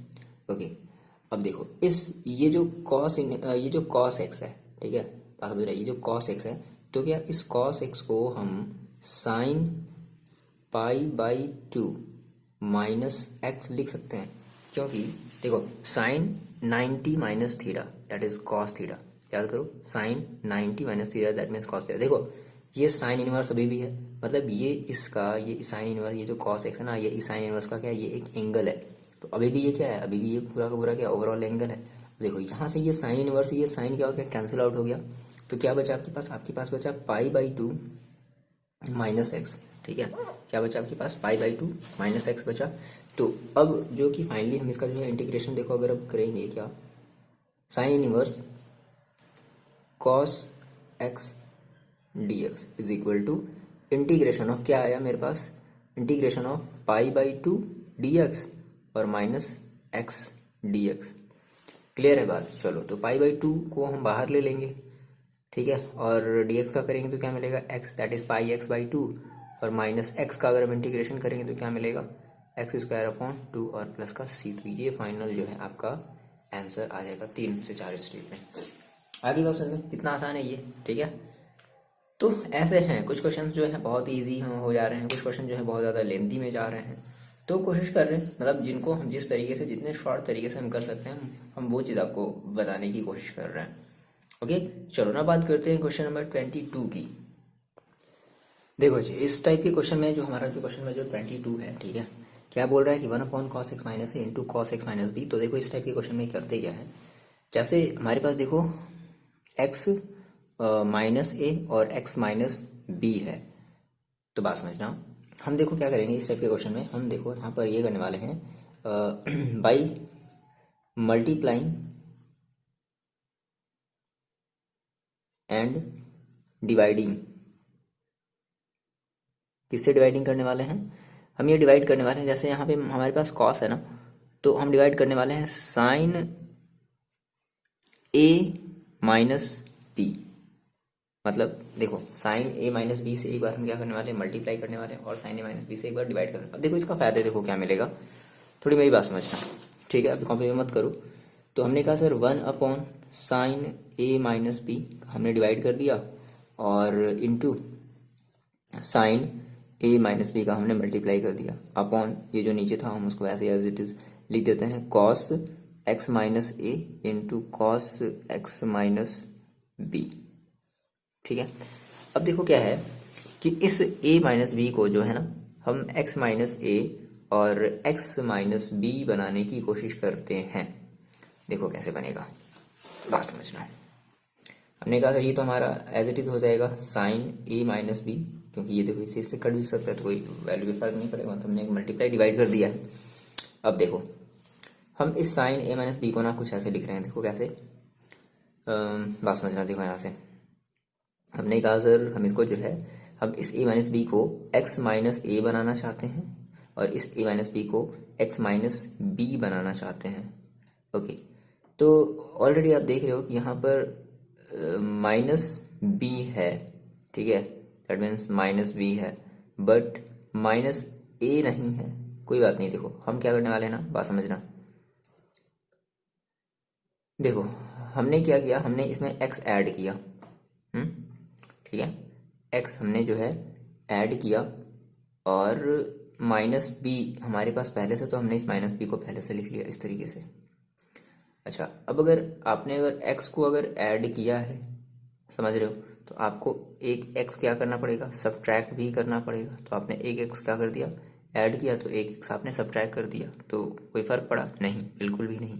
ओके, अब देखो इस ये जो कॉस एक्स है, ठीक है, बात समझ रहे हैं, ये जो कॉस एक्स है, तो क्या इस कॉस एक्स को हम साइन π/2 माइनस एक्स लिख सकते हैं, क्योंकि देखो sine 90 minus theta that is cos theta, याद करो sine 90 minus theta that means cos theta. देखो ये साइन इनवर्स अभी भी है, मतलब ये इसका ये साइन इनवर्स, ये जो कॉस एक्स है ना, ये साइन इनवर्स का क्या है, ये एक एंगल है, तो अभी भी ये क्या है, अभी भी ये पूरा का पूरा क्या ओवरऑल एंगल है। देखो यहाँ से ये साइन इनवर्स, ये साइन क्या हो गया, कैंसिल आउट हो गया, तो क्या बचा आपके पास बचा π/2 माइनस एक्स, ठीक है, क्या बचा आपके पास π/2 माइनस एक्स बचा। तो अब जो कि फाइनली हम इसका जो है इंटीग्रेशन, देखो अगर अब करेंगे क्या, sine inverse cos x dx is equal to integration of क्या आया मेरे पास, इंटीग्रेशन ऑफ π/2 dx और माइनस एक्स dx। क्लियर है बात, चलो तो π/2 को हम बाहर ले लेंगे, ठीक है, और dx का करेंगे तो क्या मिलेगा x, दैट इज πx/2, और माइनस x का अगर हम इंटीग्रेशन करेंगे तो क्या मिलेगा x² और प्लस का c। तो ये फाइनल जो है आपका आंसर आ जाएगा 3 से 4 स्टेप में। आगे बात समझ में, कितना आसान है ये, ठीक है। तो ऐसे हैं कुछ क्वेश्चन जो है बहुत ईजी हो जा रहे हैं, कुछ क्वेश्चन जो है बहुत ज़्यादा लेंथी में जा रहे हैं, तो कोशिश कर रहे हैं मतलब जिनको हम जिस तरीके से, जितने शॉर्ट तरीके से हम कर सकते हैं, हम वो चीज़ आपको बताने की कोशिश कर रहे हैं। ओके, चलो ना बात करते हैं क्वेश्चन नंबर 22 की। देखो जी, इस टाइप के क्वेश्चन में जो हमारा जो क्वेश्चन में जो 22 है, ठीक है, क्या बोल रहा है कि 1/cos x - a into cos x minus b. तो देखो इस टाइप के क्वेश्चन में करते क्या है, जैसे हमारे पास देखो x माइनस ए और x माइनस बी है। तो बात समझना, हम देखो क्या करेंगे इस टाइप के क्वेश्चन में, हम देखो यहाँ पर ये करने वाले हैं बाई मल्टीप्लाइंग एंड डिवाइडिंग। किससे डिवाइडिंग करने वाले हैं, हम ये डिवाइड करने वाले हैं, जैसे यहाँ पे हमारे पास कॉस है ना, तो हम डिवाइड करने वाले हैं साइन ए माइनस बी। मतलब देखो साइन ए माइनस बी से एक बार हम क्या करने वाले हैं, मल्टीप्लाई करने वाले हैं, और साइन ए माइनस बी से एक बार डिवाइड करने। अब देखो इसका फायदा देखो क्या मिलेगा, थोड़ी मेरी बात समझना, ठीक है, अभी कॉपी में मत करो। तो हमने कहा सर 1/साइन ए माइनस बी हमने डिवाइड कर दिया, और इंटू साइन ए माइनस बी का हमने मल्टीप्लाई कर दिया, अपॉन ये जो नीचे था हम उसको ऐसे एज इट इज लिख देते हैं, cos x minus a into cos x minus b. ठीक है, अब देखो क्या है कि इस a माइनस बी को जो है ना, हम x माइनस ए और x माइनस बी बनाने की कोशिश करते हैं। देखो कैसे बनेगा, बात समझना। हमने कहा सर ये तो हमारा एज इट इज हो जाएगा साइन a माइनस बी, क्योंकि ये देखो इसी से कट भी सकता है तो कोई वैल्यू में फर्क नहीं पड़ेगा, मतलब हमने मल्टीप्लाई डिवाइड कर दिया है। अब देखो हम इस साइन a माइनस बी को ना कुछ ऐसे लिख रहे हैं, देखो कैसे, बात समझना। देखो यहाँ से हमने कहा सर हम इसको जो है, हम इस a माइनस बी को x माइनस ए बनाना चाहते हैं, और इस a माइनस बी को x माइनस बी बनाना चाहते हैं। ओके, तो ऑलरेडी आप देख रहे हो कि यहाँ पर माइनस बी है, ठीक है, दैट मीन्स माइनस बी है, बट माइनस ए नहीं है। कोई बात नहीं, देखो हम क्या करने वाले हैं ना, बात समझना। देखो हमने क्या किया, हमने इसमें x ऐड किया, ठीक है, x हमने जो है ऐड किया, और माइनस बी हमारे पास पहले से, तो हमने इस माइनस बी को पहले से लिख लिया इस तरीके से। अच्छा, अब अगर आपने अगर x को अगर ऐड किया है, समझ रहे हो, तो आपको एक x क्या करना पड़ेगा, सब्ट्रैक्ट भी करना पड़ेगा। तो आपने एक x क्या कर दिया, ऐड किया, तो एक x आपने सब्ट्रैक्ट कर दिया, तो कोई फर्क पड़ा नहीं, बिल्कुल भी नहीं।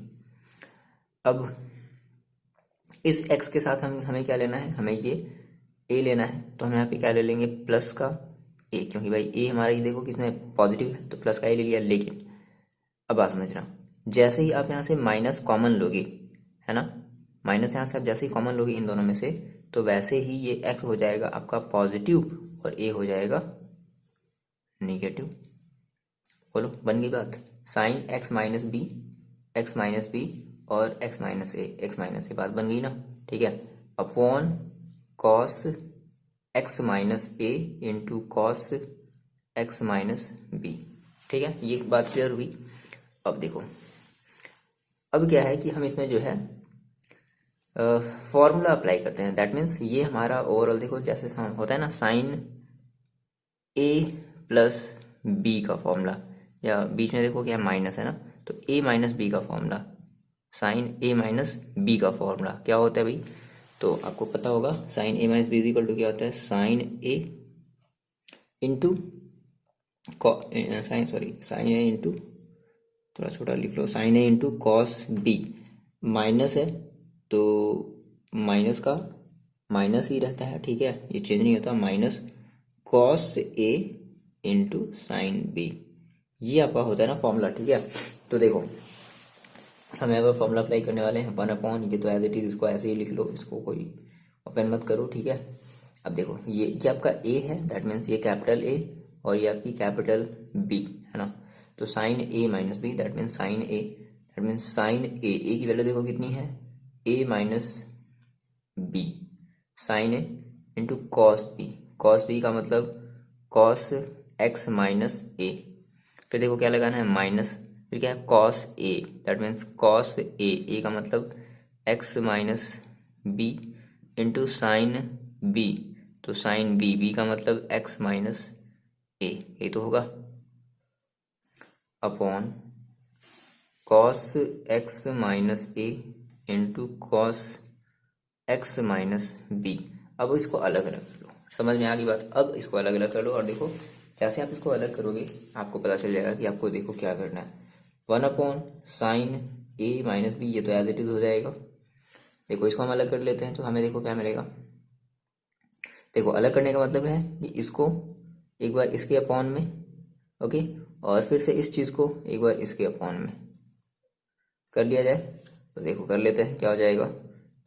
अब इस x के साथ हमें क्या लेना है, हमें ये a लेना है, तो हम यहाँ पे क्या ले लेंगे, प्लस का a, क्योंकि भाई a हमारा ये देखो किसमें पॉजिटिव है, तो प्लस का a ले लिया। लेकिन अब बात समझना, जैसे ही आप यहाँ से माइनस कॉमन लोगे, है ना, माइनस यहाँ से आप जैसे ही कॉमन लोगे इन दोनों में से, तो वैसे ही ये x हो जाएगा आपका पॉजिटिव और a हो जाएगा नेगेटिव। बोलो बन गई बात, sine x minus b, x minus b और एक्स माइनस ए, बात बन गई ना, ठीक है, upon cos x minus a into cos x minus b. ठीक है, ये बात क्लियर हुई। अब देखो अब क्या है कि हम इसमें जो है फॉर्मूला अप्लाई करते हैं, दैट मीन्स ये हमारा ओवरऑल देखो जैसे होता है ना, साइन ए प्लस बी का फॉर्मूला, या बीच में देखो क्या माइनस है ना, तो ए माइनस बी का फॉर्मूला, साइन ए माइनस बी का फॉर्मूला क्या होता है भाई, तो आपको पता होगा sine A minus b equal to क्या होता है, साइन ए इंटू साइन ए इंटू, थोड़ा छोटा लिख लो, साइन ए इंटू कॉस बी, माइनस है तो माइनस का माइनस ही रहता है, ठीक है, ये चेंज नहीं होता, minus cos A into sine B, ये आपका होता है ना फॉर्मूला। ठीक है, तो देखो हम यहाँ पर फॉर्मूला अप्लाई करने वाले हैं 1/, ये तो एज इट इज, इसको ऐसे ही लिख लो, इसको कोई ओपन मत करो, ठीक है। अब देखो ये आपका ए है, दैट मीन्स ये कैपिटल ए, और ये आपकी कैपिटल बी है ना, तो sine A minus B that means sine A, that means sine A की वैल्यू देखो कितनी है, A minus B, sine A into cos B का मतलब कॉस एक्स माइनस ए, फिर देखो क्या लगाना है माइनस, फिर क्या है cos A, that means cos A का मतलब x minus b into sine B, तो साइन बी का मतलब एक्स माइनस ए, ये तो होगा, upon cos x minus a into cos x minus b. अब इसको अलग अलग कर लो, समझ में आ गई बात। अब इसको अलग अलग कर लो और देखो जैसे आप इसको अलग करोगे आपको पता चल जाएगा कि आपको देखो क्या करना है। 1/sin ए माइनस बी, ये तो एज इट इज हो जाएगा। देखो इसको हम अलग कर लेते हैं तो हमें देखो क्या मिलेगा। देखो अलग करने का मतलब है कि इसको एक बार इसके अपॉन में, ओके, और फिर से इस चीज़ को एक बार इसके अपॉन में कर लिया जाए। तो देखो कर लेते हैं क्या हो जाएगा।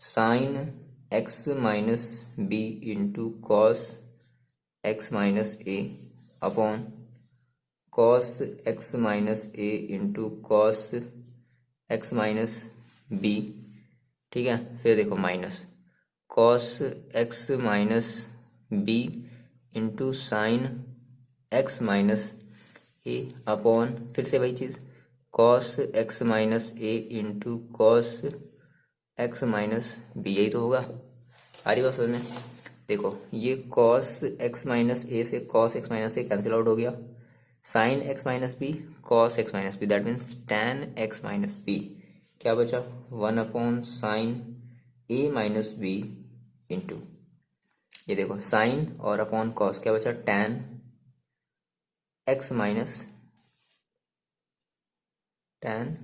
Sine x minus b into cos x minus a upon cos x minus a into cos x minus b. ठीक है, फिर देखो minus cos x minus b into sine x minus a upon फिर से वही चीज़ cos x minus a into cos x minus b, यही तो होगा। आ रही बात समझ में। देखो ये कॉस एक्स माइनस ए से cos x minus a cancel out हो गया, sine x minus b cos x minus B, that means tan x minus b. क्या बचा 1/sin ए माइनस बी इंटू ये देखो साइन और अपॉन कॉस, क्या बचा tan x minus tan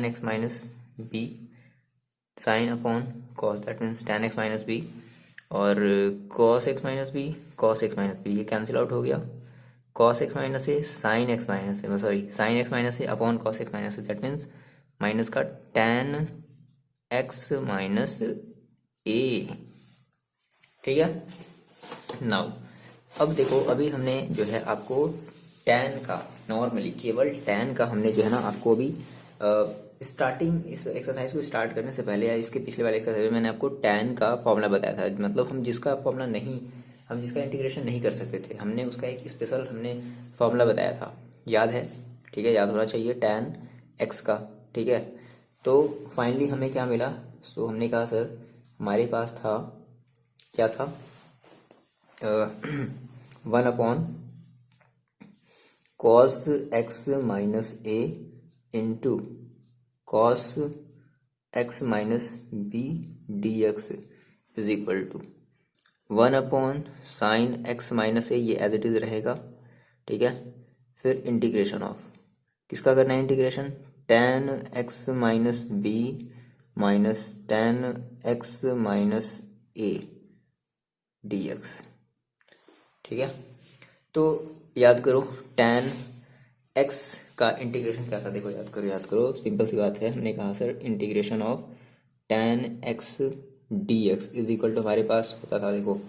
x minus B sine upon cos, that means tan x minus b, और cos x minus b cos x minus b, ये cancel out हो गया। Cos x minus a sine x minus a, sorry sine x minus a upon cos x minus a, that means minus का tan x minus a. ठीक है, now अब देखो अभी हमने जो है आपको टैन का, नॉर्मली केवल टैन का हमने जो है ना आपको अभी स्टार्टिंग इस एक्सरसाइज को स्टार्ट करने से पहले या इसके पिछले वाले एक्सरसाइज में मैंने आपको टैन का फॉर्मूला बताया था। मतलब हम जिसका फॉर्मूला नहीं, हम जिसका इंटीग्रेशन नहीं कर सकते थे, हमने उसका एक स्पेशल हमने फॉर्मूला बताया था, याद है? ठीक है, याद होना चाहिए टैन एक्स का। ठीक है, तो फाइनली हमें क्या मिला। सो हमने कहा सर हमारे पास था, क्या था, 1/cos x minus a into cos x minus b d x is equal to 1/sin x minus a, ये एज इट इज रहेगा। ठीक है, फिर इंटीग्रेशन ऑफ किसका करना है, integration tan x minus b minus tan x minus a d x. ठीक है, तो याद करो टैन एक्स का इंटीग्रेशन क्या था। देखो याद करो, याद करो, सिंपल सी बात है। हमने कहा sir integration of tan x d x is equal to हमारे पास होता था। देखो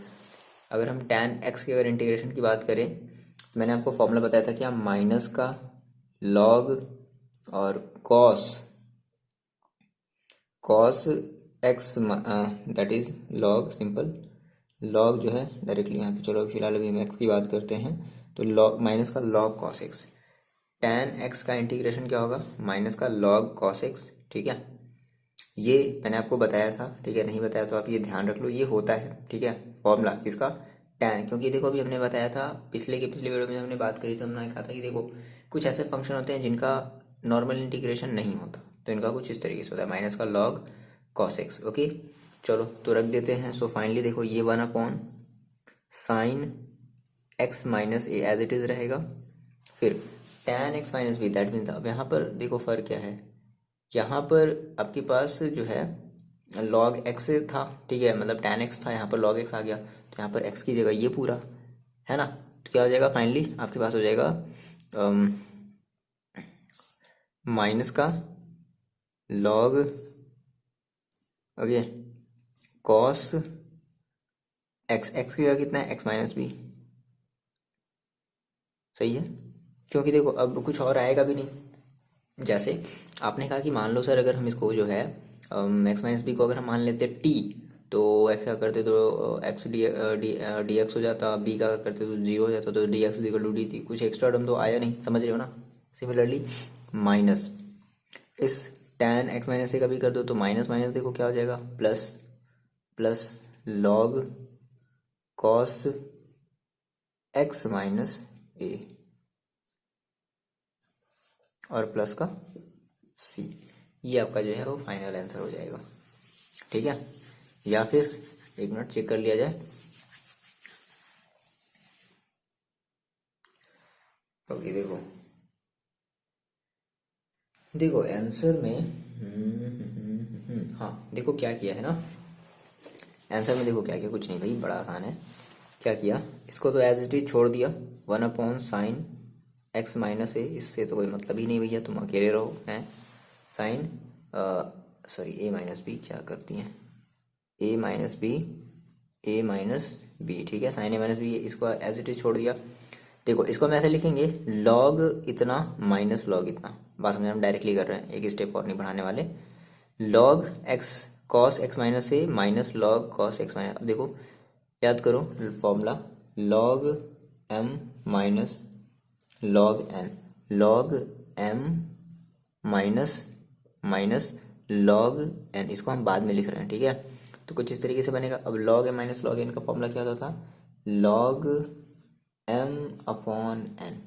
अगर हम टैन एक्स के अगर इंटीग्रेशन की बात करें, मैंने आपको फॉर्मूला बताया था कि आप माइनस का लॉग और cos x that is log, simple log जो है डायरेक्टली यहाँ पे, चलो फिलहाल अभी हम एक्स की बात करते हैं, तो लॉग माइनस का log cos x, tan x का इंटीग्रेशन क्या होगा, माइनस का लॉग कॉस एक्स। ठीक है, ये मैंने आपको बताया था। ठीक है, नहीं बताया तो आप ये ध्यान रख लो, ये होता है। ठीक है, फॉर्मूला किसका, टैन, क्योंकि देखो अभी हमने बताया था पिछले वीडियो में हमने बात करी थी, हमने कहा था कि देखो कुछ ऐसे फंक्शन होते हैं जिनका नॉर्मल इंटीग्रेशन नहीं होता, तो इनका कुछ इस तरीके से होता है, माइनस का लॉग कॉस एक्स। ओके, चलो तो रख देते हैं। सो फाइनली देखो ये 1/sin x minus a as it is रहेगा, फिर tan x minus B, that means अब यहाँ पर देखो फर्क क्या है, यहाँ पर आपके पास जो है लॉग एक्स था। ठीक है, मतलब टैन एक्स था, यहाँ पर लॉग एक्स आ गया, तो यहाँ पर एक्स की जगह ये पूरा है ना, तो क्या हो जाएगा फाइनली आपके पास हो जाएगा माइनस का log, okay, cos x, x की जगह कितना है, एक्स माइनस बी। सही है, क्योंकि देखो अब कुछ और आएगा भी नहीं। जैसे आपने कहा कि मान लो सर अगर हम इसको जो है एक्स माइनस बी को अगर हम मान लेते टी, तो एक्स का करते तो एक्स डी एक्स हो जाता, बी का करते तो जीरो हो जाता, तो d x equal to d थी, कुछ एक्स्ट्रा टर्म तो आया नहीं, समझ रहे हो ना। सिमिलरली माइनस इस टैन एक्स माइनस ए का भी कर दो, तो माइनस माइनस देखो क्या हो जाएगा, plus plus log cos x minus a और प्लस का सी, ये आपका जो है वो फाइनल आंसर हो जाएगा। ठीक है, या फिर एक मिनट चेक कर लिया जाए। ओके देखो, देखो आंसर में हाँ देखो क्या किया है ना, आंसर में देखो क्या किया, कुछ नहीं भाई, बड़ा आसान है। क्या किया, इसको तो एज इट इज छोड़ दिया, 1/sin x - a, इससे तो कोई मतलब ही नहीं भैया, तुम अकेले रहो हैं। साइन सॉरी a - b क्या करती हैं, a - b, a - b, ठीक है, sin a - b, इसको एज इट इज छोड़ दिया। देखो इसको हम ऐसे लिखेंगे, लॉग इतना माइनस लॉग इतना, बात समझ हम डायरेक्टली कर रहे हैं, एक स्टेप और नहीं बढ़ाने वाले। Log x cos x minus a minus log cos x minus, अब देखो याद करो formula, log m minus log n, log m minus minus log n, इसको हम बाद में लिख रहे हैं, ठीक है। तो कुछ इस तरीके से बनेगा। अब log m minus log n का फॉर्मूला क्या होता था, लॉग एम अपॉन एन,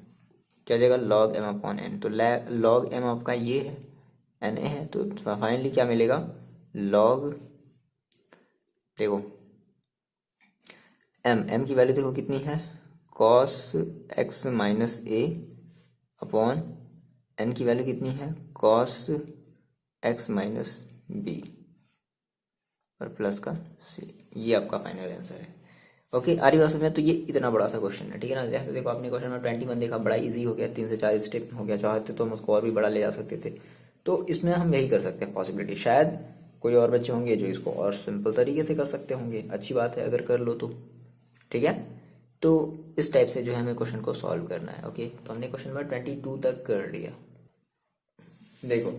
क्या हो जाएगा, लॉग एम अपॉन एन। तो लॉग एम आपका ये है, एन ए है, तो फाइनली क्या मिलेगा, लॉग, देखो एम, एम की वैल्यू देखो कितनी है, cos x minus a upon N की वैल्यू कितनी है, कॉस एक्स माइनस बी और प्लस का सी, ये आपका फाइनल आंसर है। ओके, आ रही बात समझ में। तो ये इतना बड़ा सा क्वेश्चन है, ठीक है ना। जैसे देखो आपने क्वेश्चन में 21 देखा, बड़ा इजी हो गया, 3 से 4 स्टेप हो गया, चाहते तो हम उसको और भी बड़ा ले जा सकते थे। तो इसमें हम यही कर सकते हैं पॉसिबिलिटी, शायद कोई और बच्चे होंगे जो इसको और सिंपल तरीके से कर सकते होंगे, अच्छी बात है अगर कर लो तो, ठीक है। तो इस टाइप से जो है हमें क्वेश्चन को सॉल्व करना है। ओके, तो हमने क्वेश्चन नंबर 22 तक कर लिया। देखो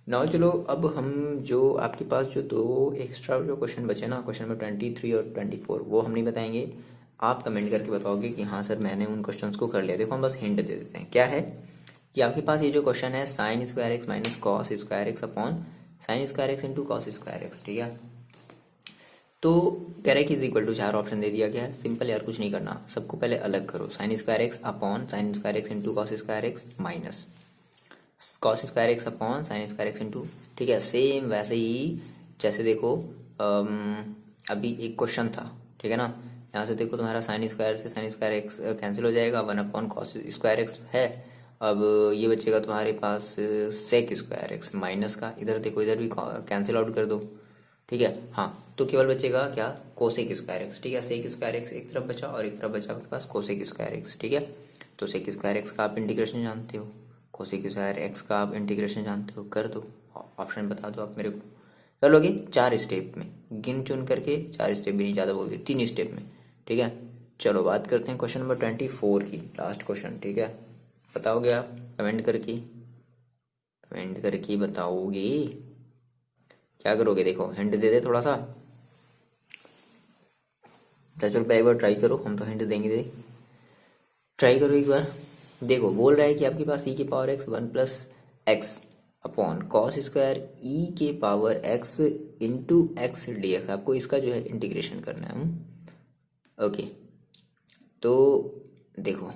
नाउ चलो, अब हम जो आपके पास जो दो एक्स्ट्रा जो क्वेश्चन बचे ना, क्वेश्चन नंबर 23 और 24, वो हम नहीं बताएंगे, आप कमेंट करके बताओगे कि हाँ सर मैंने उन क्वेश्चंस को कर लिया। देखो हम बस हिंट दे देते हैं, क्या है कि आपके पास ये जो क्वेश्चन है, sign square x minus cos square x upon sine square x into cos square x, ठीक है। तो कह रहा है कि इज इक्वल टू, 4 ऑप्शन दे दिया गया है, सिंपल यार, कुछ नहीं करना, सबको पहले अलग करो, sign square x upon sine square x into cos square x minus cos square x upon sine square x into, ठीक है। सेम वैसे ही जैसे देखो अभी एक क्वेश्चन था, ठीक है ना, यहाँ से देखो तुम्हारा साइन स्क्वायर से साइन स्क्वायर एक्स कैंसिल हो जाएगा, 1 अपॉन कॉस स्क्वायर एक्स है। अब ये बचेगा तुम्हारे पास सेक स्क्वायर एक्स माइनस का, इधर देखो इधर भी कैंसिल आउट कर दो, ठीक है। हाँ, तो केवल बचेगा क्या, कोसेक स्क्वायर एक्स, ठीक है। सेक स्क्वायर एक्स एक तरफ बचा और एक तरफ बचा आपके पास कोसेक स्क्वायर एक्स, ठीक है। तो सेक स्क्वायर एक्स का आप इंटीग्रेशन जानते हो, कोसेक स्क्वायर एक्स का आप इंटीग्रेशन जानते हो, कर दो, ऑप्शन बता दो आप मेरे को, कर लोगे 4 स्टेप में, गिन चुन करके, 4 स्टेप भी नहीं, ज़्यादा बोल दिए, 3 स्टेप में, ठीक है। चलो बात करते हैं क्वेश्चन नंबर 24 की, लास्ट क्वेश्चन, ठीक है। बताओगे आप कमेंट करके, कमेंट करके बताओगे, क्या करोगे, देखो हिंट दे दे थोड़ा सा, चलो एक बार ट्राई करो, हम तो हिंट देंगे दे, ट्राई करो एक बार। देखो बोल रहा है कि आपके पास ई के power x 1 + x upon cos square e के power x into x d x, आपको इसका जो है इंटीग्रेशन करना है। ओके, तो देखो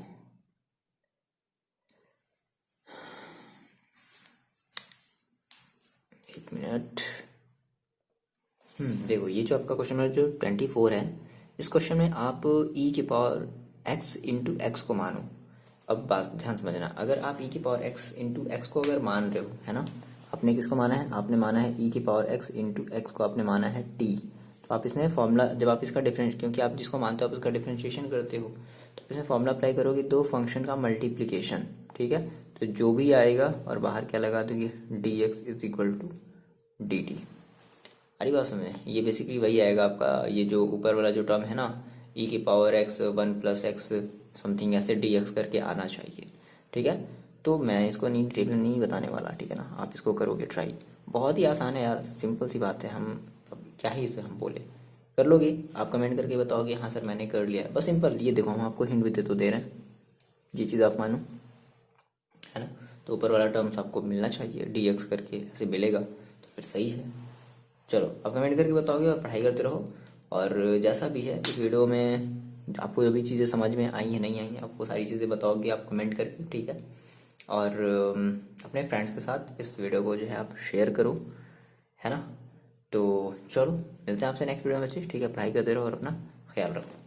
एक मिनट, देखो ये जो आपका क्वेश्चन नंबर जो 24 है, इस क्वेश्चन में आप ई के पावर एक्स इंटू एक्स को मानो। अब बात ध्यान समझना, अगर आप ई की पावर एक्स इंटू एक्स को अगर मान रहे हो, है ना, आपने किसको माना है, आपने माना है ई की पावर एक्स इंटू एक्स को आपने माना है टी। तो आप इसमें फॉर्मूला, जब आप इसका डिफरेंस, क्योंकि आप जिसको मानते हो आप उसका डिफरेंशिएशन करते हो, तो इसमें फॉर्मूला अप्लाई करोगे, दो फंक्शन का मल्टीप्लीकेशन, ठीक है। तो जो भी आएगा और बाहर क्या लगा दोगे, d x is equal to d t. अरे बात समझे, ये बेसिकली वही आएगा आपका, ये जो ऊपर वाला जो टर्म है ना, ई की पावर एक्स 1 + x समथिंग ऐसे डी एक्स करके आना चाहिए, ठीक है। तो मैं इसको नहीं डिटेल नहीं बताने वाला, ठीक है ना, आप इसको करोगे ट्राई, बहुत ही आसान है यार, सिंपल सी बात है, हम अब क्या ही इसमें हम बोले, कर लोगे आप, कमेंट करके बताओगे हाँ सर मैंने कर लिया है, बस सिंपल। ये देखो हम आपको हिंट भी दे तो दे रहे हैं, ये चीज़ आप मानो, है ना। तो ऊपर वाला टर्म्स आपको मिलना चाहिए, डी एक्स करके ऐसे मिलेगा तो फिर सही है। चलो आप कमेंट करके बताओगे और पढ़ाई करते रहो, और जैसा भी है इस वीडियो में आपको जो भी चीज़ें समझ में आई है नहीं आई है, आपको सारी चीज़ें बताओगे आप कमेंट करके, ठीक है। और अपने फ्रेंड्स के साथ इस वीडियो को जो है आप शेयर करो, है ना। तो चलो मिलते हैं आपसे नेक्स्ट वीडियो में बच्चे, ठीक है, पढ़ाई करते रहो और अपना ख्याल रखो।